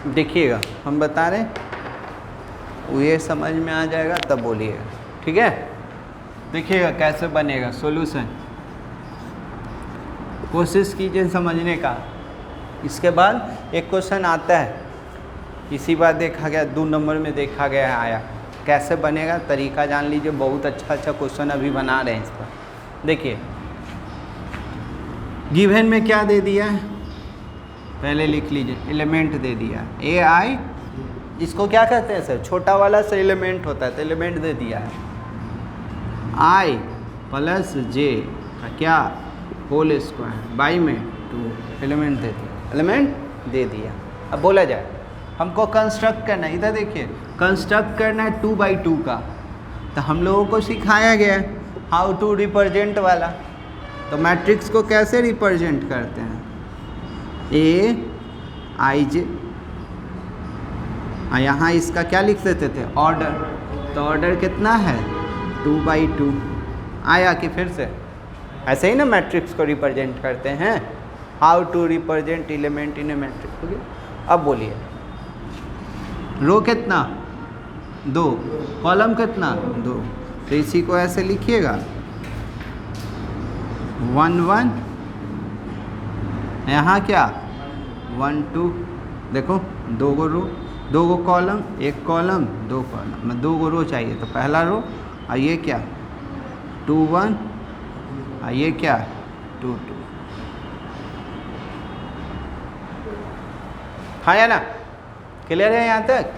देखिएगा, हम बता रहे हैं, ये समझ में आ जाएगा तब बोलिएगा, ठीक है। देखिएगा कैसे बनेगा सॉल्यूशन, कोशिश कीजिए समझने का। इसके बाद एक क्वेश्चन आता है, इसी बार देखा गया 2 नंबर में देखा गया आया, कैसे बनेगा तरीका जान लीजिए। बहुत अच्छा क्वेश्चन अभी बना रहे हैं इस पर। देखिए गिवन में क्या दे दिया है, पहले लिख लीजिए, एलिमेंट दे दिया ए आई, इसको क्या कहते हैं सर, छोटा वाला से एलिमेंट होता है, तो एलिमेंट दे दिया है आई प्लस जे का क्या होल स्क्वायर बाई में 2, एलिमेंट दे दिया, एलिमेंट दे दिया। अब बोला जाए हमको कंस्ट्रक्ट करना है, इधर देखिए कंस्ट्रक्ट करना है 2/2 का, तो हम लोगों को सिखाया गया है हाउ टू रिप्रेजेंट वाला। तो मैट्रिक्स को कैसे रिप्रेजेंट करते हैं, ए आई जे, यहाँ इसका क्या लिख देते थे ऑर्डर, तो ऑर्डर कितना है 2/2 आया कि फिर से ऐसे ही ना मैट्रिक्स को रिप्रेजेंट करते हैं, how to represent element in a matrix. Okay, अब बोलिए रो कितना 2, कॉलम कितना 2, तो इसी को ऐसे लिखिएगा 1 1, यहाँ क्या 1 2, देखो 2 गो रो 2 गो कॉलम, 1 कॉलम 2 कॉलम, मैं 2 गो रो चाहिए, तो पहला रो, और ये क्या 2 1, और ये क्या 2 2, हाँ या ना, क्लियर है यहाँ तक।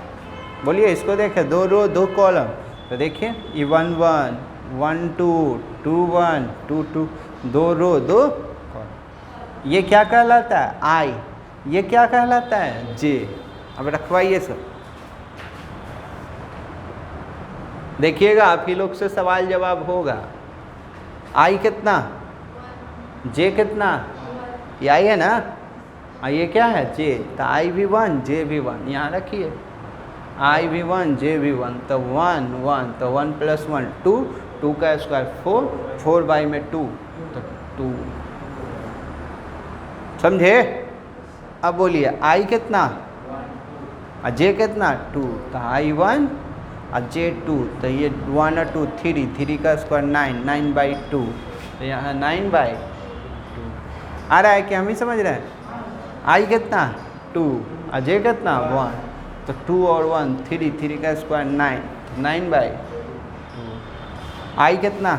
बोलिए इसको देखें 2 रो 2 कॉलम, तो देखिए ये 1 1 1 2 2 1 2 2, 2 रो 2 कॉलम, ये क्या कहलाता है आई, ये क्या कहलाता है जे। अब रखवाइए सब, देखिएगा आप ही लोग से सवाल जवाब होगा। आई कितना, जे कितना, ये आई है ना, और ये क्या है जे, तो आई भी 1 जे भी 1, यहाँ रखिए आई भी 1 जे भी 1, तो 1 1, तो 1 + 1 2, 2 का स्क्वायर 4, 4 बाई में 2, तो 2, समझे। अब बोलिए आई कितना और जे कितना 2, तो आई 1 और जे 2, तो ये 1 और 2 3, 3 का स्क्वायर 9, 9/2, तो यहाँ 9/2 आ रहा है कि हम ही समझ रहे हैं। आई कितना 2 और जे कितना 1, तो 2 और 1 3, 3 का स्क्वायर 9, 9/2, आई कितना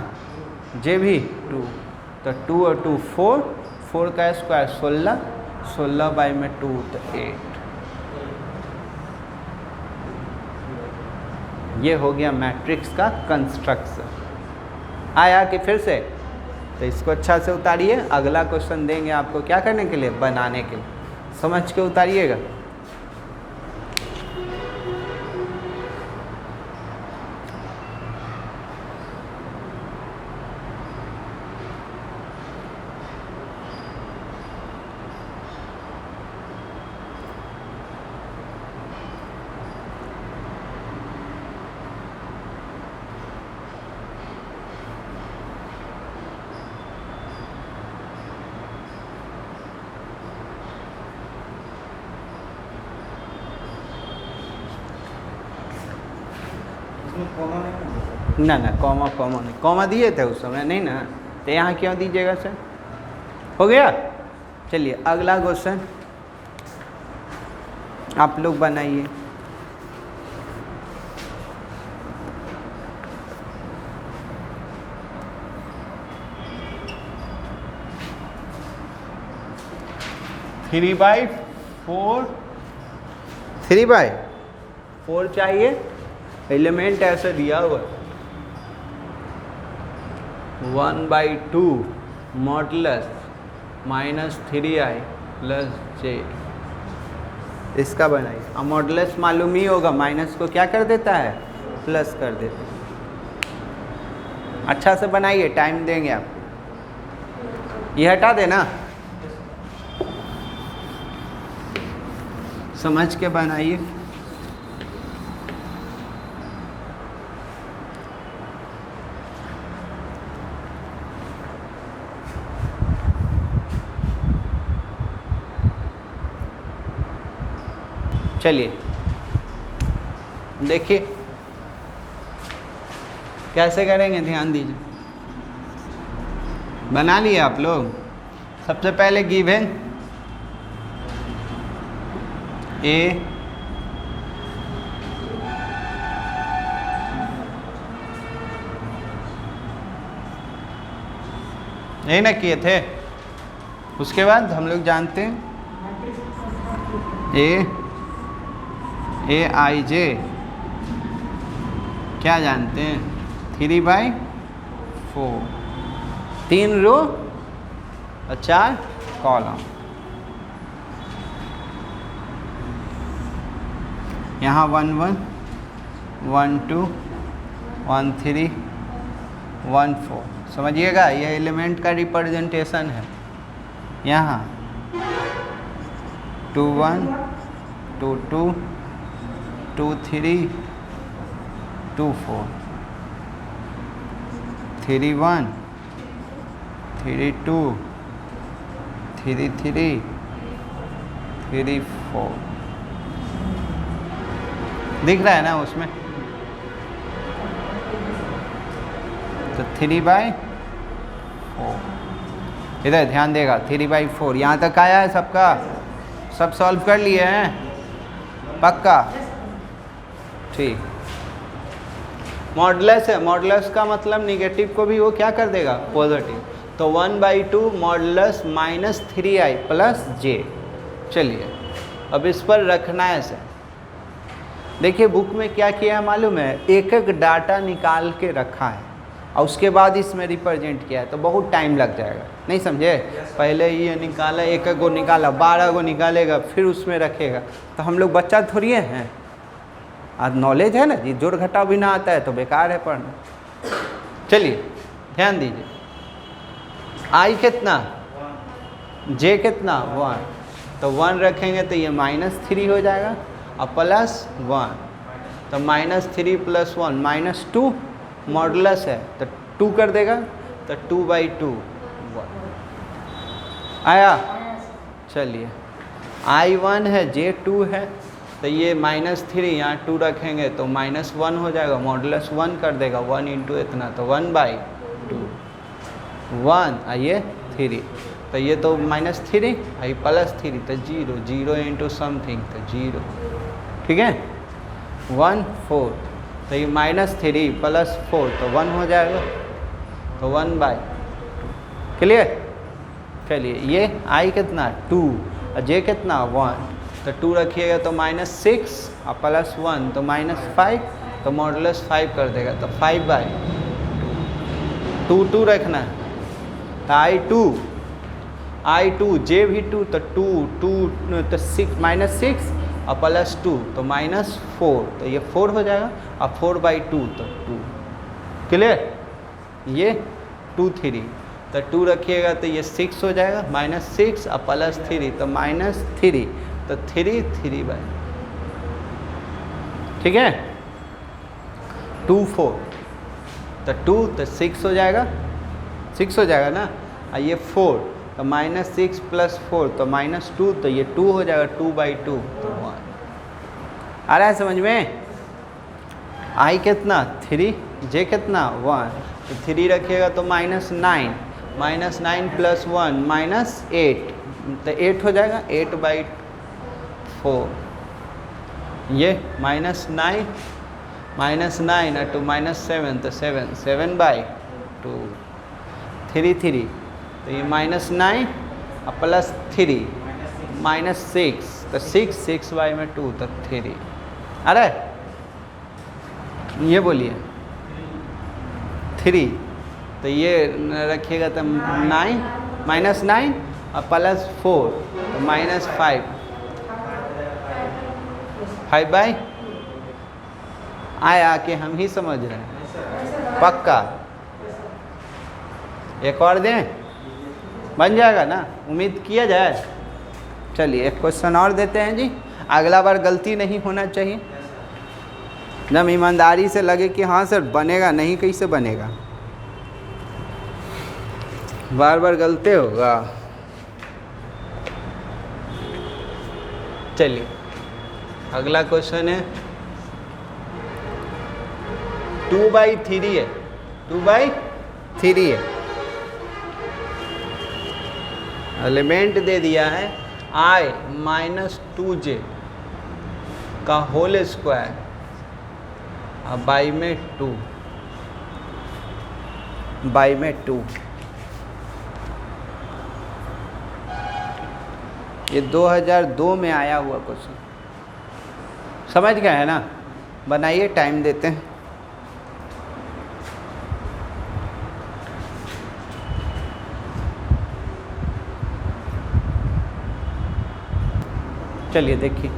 जे भी 2, तो 2 और 2 4, 4 का स्क्वायर 16, 16 बाई में 2, तो 8। ये हो गया मैट्रिक्स का कंस्ट्रक्शन। आया कि फिर से, तो इसको अच्छा से उतारिए, अगला क्वेश्चन देंगे आपको क्या करने के लिए, बनाने के लिए, समझ के उतारिएगा। ना ना कॉमा नहीं, कॉमा दिए थे उस समय नहीं ना, तो यहाँ क्यों दीजिएगा सर, हो गया। चलिए अगला क्वेश्चन आप लोग बनाइए। थ्री बाई फोर चाहिए, एलिमेंट ऐसे दिया हुआ 1/2 मॉडुलस -3i + j, इसका बनाइए। अब मॉडुलस मालूम ही होगा, माइनस को क्या कर देता है प्लस कर देता है। अच्छा से बनाइए, टाइम देंगे आपको। ये हटा देना, समझ के बनाइए। चलिए देखिए कैसे करेंगे, ध्यान दीजिए। बना लिए आप लोग। सबसे पहले गिवन ए यही ना किए थे। उसके बाद हम लोग जानते हैं ए आई जे क्या जानते हैं, 3/4, 3 रो और 4 कॉलम। यहाँ 1 1 1 2 1 3 1 4 समझिएगा, यह एलिमेंट का रिप्रेजेंटेशन है। यहाँ 2 1 2 2 2 3 2 4 3 1 3 2 3 3 3 4 दिख रहा है ना उसमें। तो 3/4 इधर ध्यान देगा, 3/4 यहाँ तक आया है सबका, सब सॉल्व कर लिए हैं पक्का, ठीक। मॉडुलस है, मॉडुलस का मतलब निगेटिव को भी वो क्या कर देगा, पॉजिटिव। तो 1/2 मॉडुलस -3i + j। चलिए अब इस पर रखना है ऐसे। देखिए बुक में क्या किया है मालूम है, एक एक डाटा निकाल के रखा है और उसके बाद इसमें रिप्रेजेंट किया है, तो बहुत टाइम लग जाएगा, नहीं समझे। पहले ये निकाला, एक एक को निकाला, 12 को निकालेगा, फिर उसमें रखेगा। तो हम लोग बच्चा थोड़ी हैं, आज नॉलेज है ना जी, जोड़ घटाव भी ना आता है तो बेकार है पढ़ना। चलिए ध्यान दीजिए, आई कितना, जे कितना 1, तो 1 रखेंगे तो ये -3 हो जाएगा और +1, तो -3 + 1 -2 मॉडुलस है तो 2 कर देगा, तो 2/2 1 आया। चलिए I1 है, J2 है, तो ये -3 यहाँ 2 रखेंगे तो -1 हो जाएगा, मॉडुलस 1 कर देगा, 1 × इतना तो 1/2 1, ये 3, तो ये तो -3 ये +3 तो 0, 0 × समथिंग तो 0, ठीक है। 1 4, तो ये -3 + 4 तो 1 हो जाएगा, तो 1/2 क्लियर। चलिए ये आई कितना 2 और जे कितना 1, तो 2 रखिएगा तो -6 और +1 तो -5, तो मॉडुलस 5 कर देगा, तो 5/2 2 रखना है, तो I2 जे भी 2, तो 2 तो 6 -6 और +2 तो -4, तो ये 4 हो जाएगा और 4/2 तो 2 क्लियर। ये 2 3, तो 2 रखिएगा तो ये 6 हो जाएगा, -6 और +3 तो -3, तो 3 3/, ठीक है। 2 4, तो 2 तो 6 हो जाएगा, 6 हो जाएगा ना, और ये 4 तो -6 + 4 तो -2, तो ये 2 हो जाएगा, 2/2 तो 1 आ रहा है समझ में। आई कितना 3, जे कितना 1, तो 3 रखिएगा तो -9 -9 + 1 -8, तो 8 हो जाएगा, 8/4, ये -9 और 2 -7 तो 7 7/2 3 3, तो ये -9 और +3 -6 तो 6/2 तो 3 अरे ये बोलिए 3, तो ये रखिएगा तो 9 -9 और +4 तो -5 5/, आया कि हम ही समझ रहे हैं पक्का। एक और दें, बन जाएगा ना, उम्मीद किया जाए। चलिए एक क्वेश्चन और देते हैं जी, अगला बार गलती नहीं होना चाहिए, एकदम ईमानदारी से लगे कि हाँ सर बनेगा, नहीं कैसे बनेगा, बार बार गलती होगा। चलिए अगला क्वेश्चन है 2/3 है, 2/3 है। एलिमेंट दे दिया है I - 2j का होल स्क्वायर अब बाई में 2 ये 2002 में आया हुआ क्वेश्चन, समझ गए है ना? बनाइए, टाइम देते हैं। चलिए देखिए,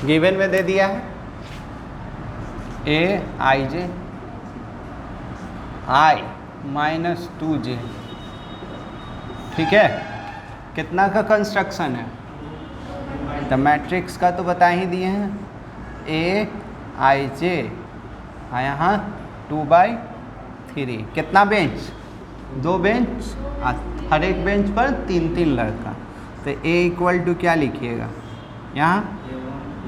गिवन में दे दिया है Aij I - 2j, ठीक है। कितना का कंस्ट्रक्शन है? तो मैट्रिक्स का तो बता ही दिए हैं, Aij यहाँ 2/3। कितना बेंच? 2 बेंच, हर एक बेंच पर 3 लड़का। तो A = क्या लिखिएगा यहाँ?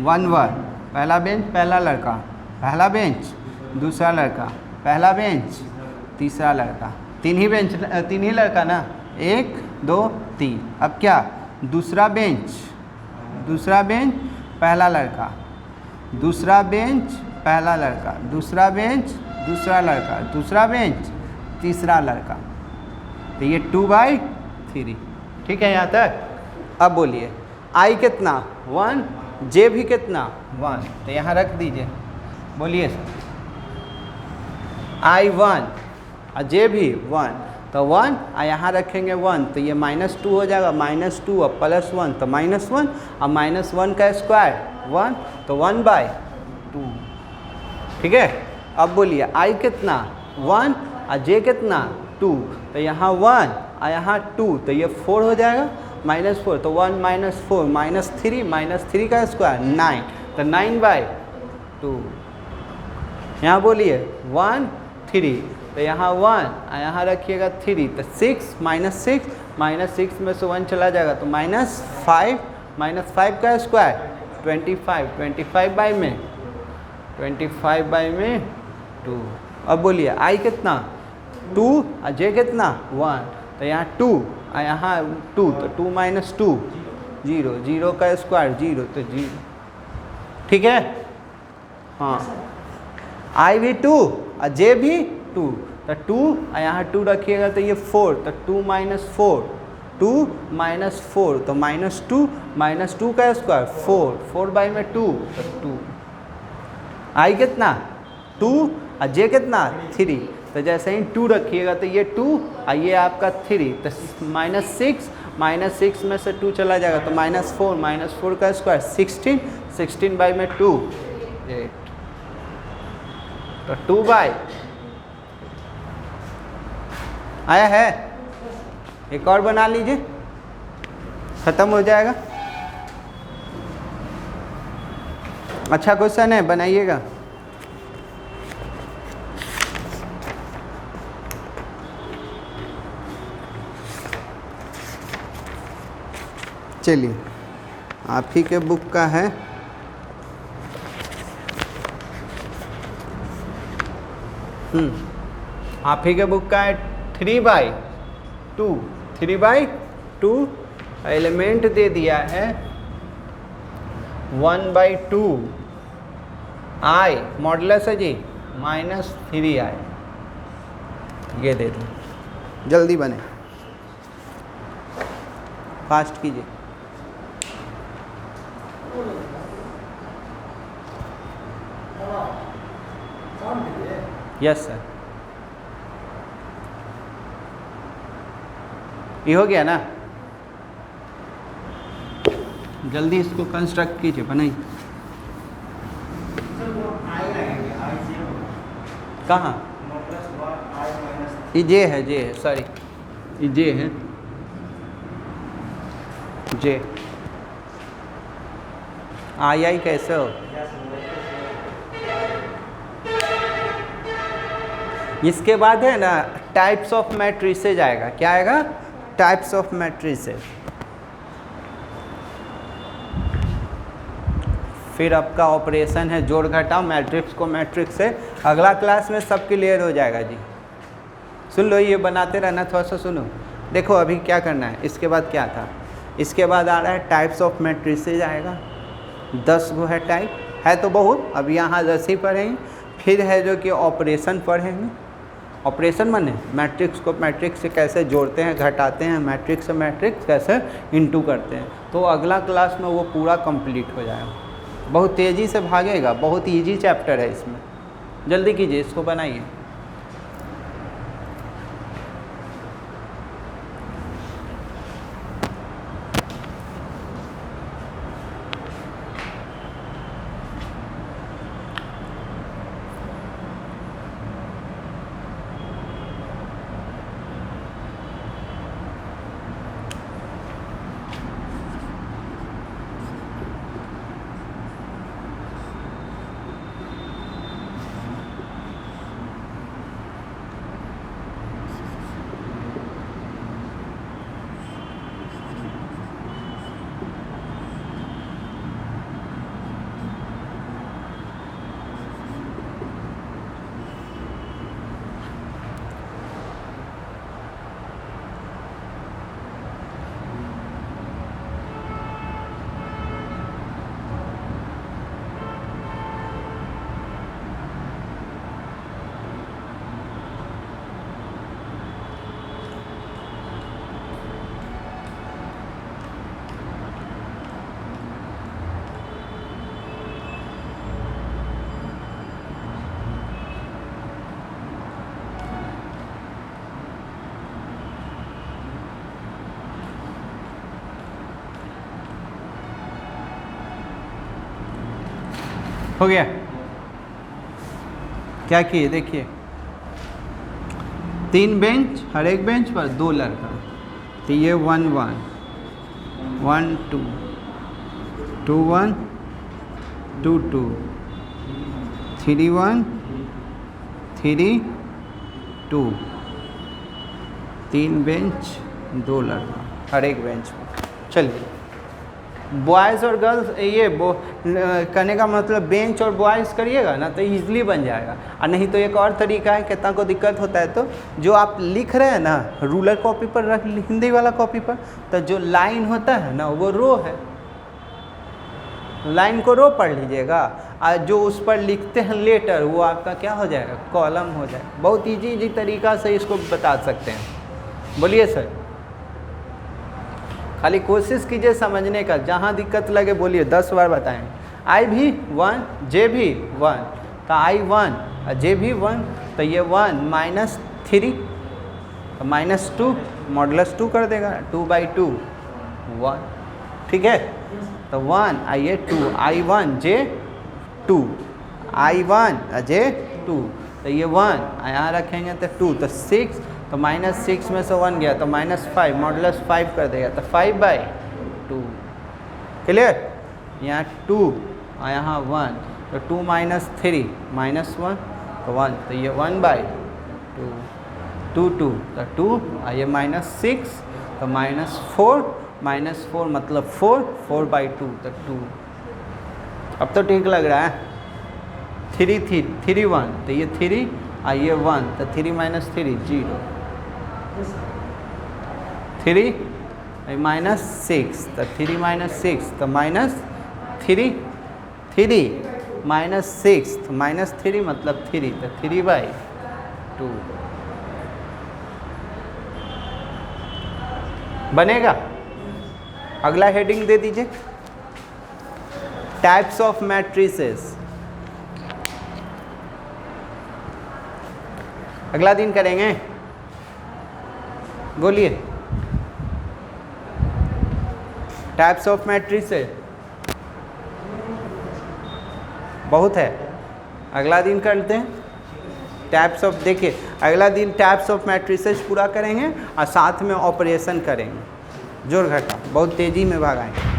1 1, पहला बेंच पहला लड़का, पहला बेंच दूसरा लड़का, पहला बेंच तीसरा लड़का, 3 ही बेंच, 3 ही लड़का ना, 1 2 3। अब क्या? दूसरा बेंच पहला लड़का, दूसरा बेंच पहला लड़का, दूसरा बेंच दूसरा लड़का, दूसरा बेंच तीसरा लड़का। तो ये 2/3, ठीक है यहाँ तक। अब बोलिए I कितना? 1, J भी कितना? 1। तो यहाँ रख दीजिए, बोलिए I 1 और J भी 1, तो 1 और यहाँ रखेंगे 1, तो ये -2 हो जाएगा, -2 और +1 तो -1 और -1 का स्क्वायर 1, तो 1/2, ठीक है। अब बोलिए I कितना? 1 और J कितना? 2, तो यहाँ 1 और यहाँ 2, तो ये 4 हो जाएगा, -4 तो 1 - 4 -3 का स्क्वायर 9, तो 9/2। यहाँ बोलिए 1 3, तो यहाँ 1 और यहाँ रखिएगा 3, तो 6 -6 में से 1 चला जाएगा, तो -5 का स्क्वायर 25/2। अब बोलिए I कितना? 2 और J कितना? 1, तो यहाँ 2 और यहाँ 2, तो 2 - 2 0, 0 का स्क्वायर 0, तो 0, ठीक है। हाँ, I भी 2 और J भी 2, तो 2 और यहाँ 2 रखिएगा, तो ये 4, तो 2 - 4 तो -2 का स्क्वायर 4/2, तो 2। I कितना? 2 और J कितना? 3, तो जैसे ही 2 रखिएगा तो ये 2 और ये आपका 3, तो -6 में से 2 चला जाएगा, तो -4 का स्क्वायर 16/2 8, तो 2/। आया है? एक और बना लीजिए, खत्म हो जाएगा। अच्छा क्वेश्चन है, बनाइएगा। चलिए, आप ही के बुक का है, आप ही के बुक का है 3/2 एलिमेंट दे दिया है 1/2 I मॉडुलस है जी -3I, ये दे दो। जल्दी बने, फास्ट कीजिए। यस सर, ये हो गया ना? जल्दी इसको कंस्ट्रक्ट कीजिए, बनाइए। कहाँ? ये जे है, सॉरी, ये जे है, जे आई कैसे हो? इसके बाद है ना टाइप्स ऑफ मैट्रिसेज आएगा। क्या आएगा? Types of matrices. फिर आपका ऑपरेशन है जोड़ घटाव, मैट्रिक्स को मैट्रिक्स से। अगला क्लास में सब क्लियर हो जाएगा जी। सुन लो, ये बनाते रहना, थोड़ा सा सुनो। देखो अभी क्या करना है, इसके बाद क्या था, इसके बाद आ रहा है टाइप्स ऑफ मैट्रिसेज आएगा। 10 गो है टाइप, है तो बहुत, अब यहाँ 10 ही पढ़ेंगे। फिर है जो कि ऑपरेशन पढ़ेंगे। ऑपरेशन माने मैट्रिक्स को मैट्रिक्स से कैसे जोड़ते हैं, घटाते हैं, मैट्रिक्स से मैट्रिक्स कैसे इनटू करते हैं। तो अगला क्लास में वो पूरा कंप्लीट हो जाएगा। बहुत तेज़ी से भागेगा, बहुत इजी चैप्टर है इसमें। जल्दी कीजिए, इसको बनाइए। हो गया? क्या किए देखिए, 3 बेंच, हर एक बेंच पर 2 लड़का। तो ये 1 1 1 2 2 1 2 2 3 1 3 2, 3 बेंच 2 लड़का हर एक बेंच पर। चलिए, बॉयज़ और गर्ल्स, ये करने का मतलब बेंच और बॉयज़ करिएगा ना तो ईजिली बन जाएगा। और नहीं तो एक और तरीका है, कितना को दिक्कत होता है तो जो आप लिख रहे हैं ना रूलर कॉपी पर रख, हिंदी वाला कॉपी पर, तो जो लाइन होता है ना वो रो है, लाइन को रो पढ़ लीजिएगा। और जो उस पर लिखते हैं लेटर वो आपका क्या हो जाएगा, कॉलम हो जाएगा। बहुत ईजी तरीका से इसको बता सकते हैं। बोलिए सर, खाली कोशिश कीजिए समझने का, जहाँ दिक्कत लगे बोलिए, 10 बार बताएंगे। आई भी 1, जे भी 1, तो आई 1 और जे भी 1, तो ये 1 -3 तो -2 मॉडुलस 2 कर देगा, 2/2 1, ठीक है। तो 1 आइए 2, आई 1 जे 2, आई 1 जे 2, तो ये 1 यहाँ रखेंगे तो 2, तो 6, तो -6 में से 1 गया तो -5, मॉडुलस 5 कर देगा, तो 5/2। क्लियर? यहाँ 2 और यहाँ 1, तो 2 -3 -1 तो 1, तो ये 1/2, 2 2 तो 2 और ये -6 तो -4 मतलब 4/2 तो 2। अब तो ठीक लग रहा है। 3 1 तो ये 3 और ये 1, तो 3 - 3 0, 3 -6 तो 3 -6 तो -3 3 -6 तो -3 मतलब 3, तो 3/2 बनेगा। अगला हेडिंग दे दीजिए, टाइप्स ऑफ मैट्रिसेस। अगला दिन करेंगे, बोलिए। टाइप्स ऑफ मैट्रिसेस बहुत है, अगला दिन करते हैं। टाइप्स ऑफ, देखिए अगला दिन टाइप्स ऑफ मैट्रिसेस पूरा करेंगे और साथ में ऑपरेशन करेंगे, जोड़ घटाव, बहुत तेज़ी में भागाएंगे।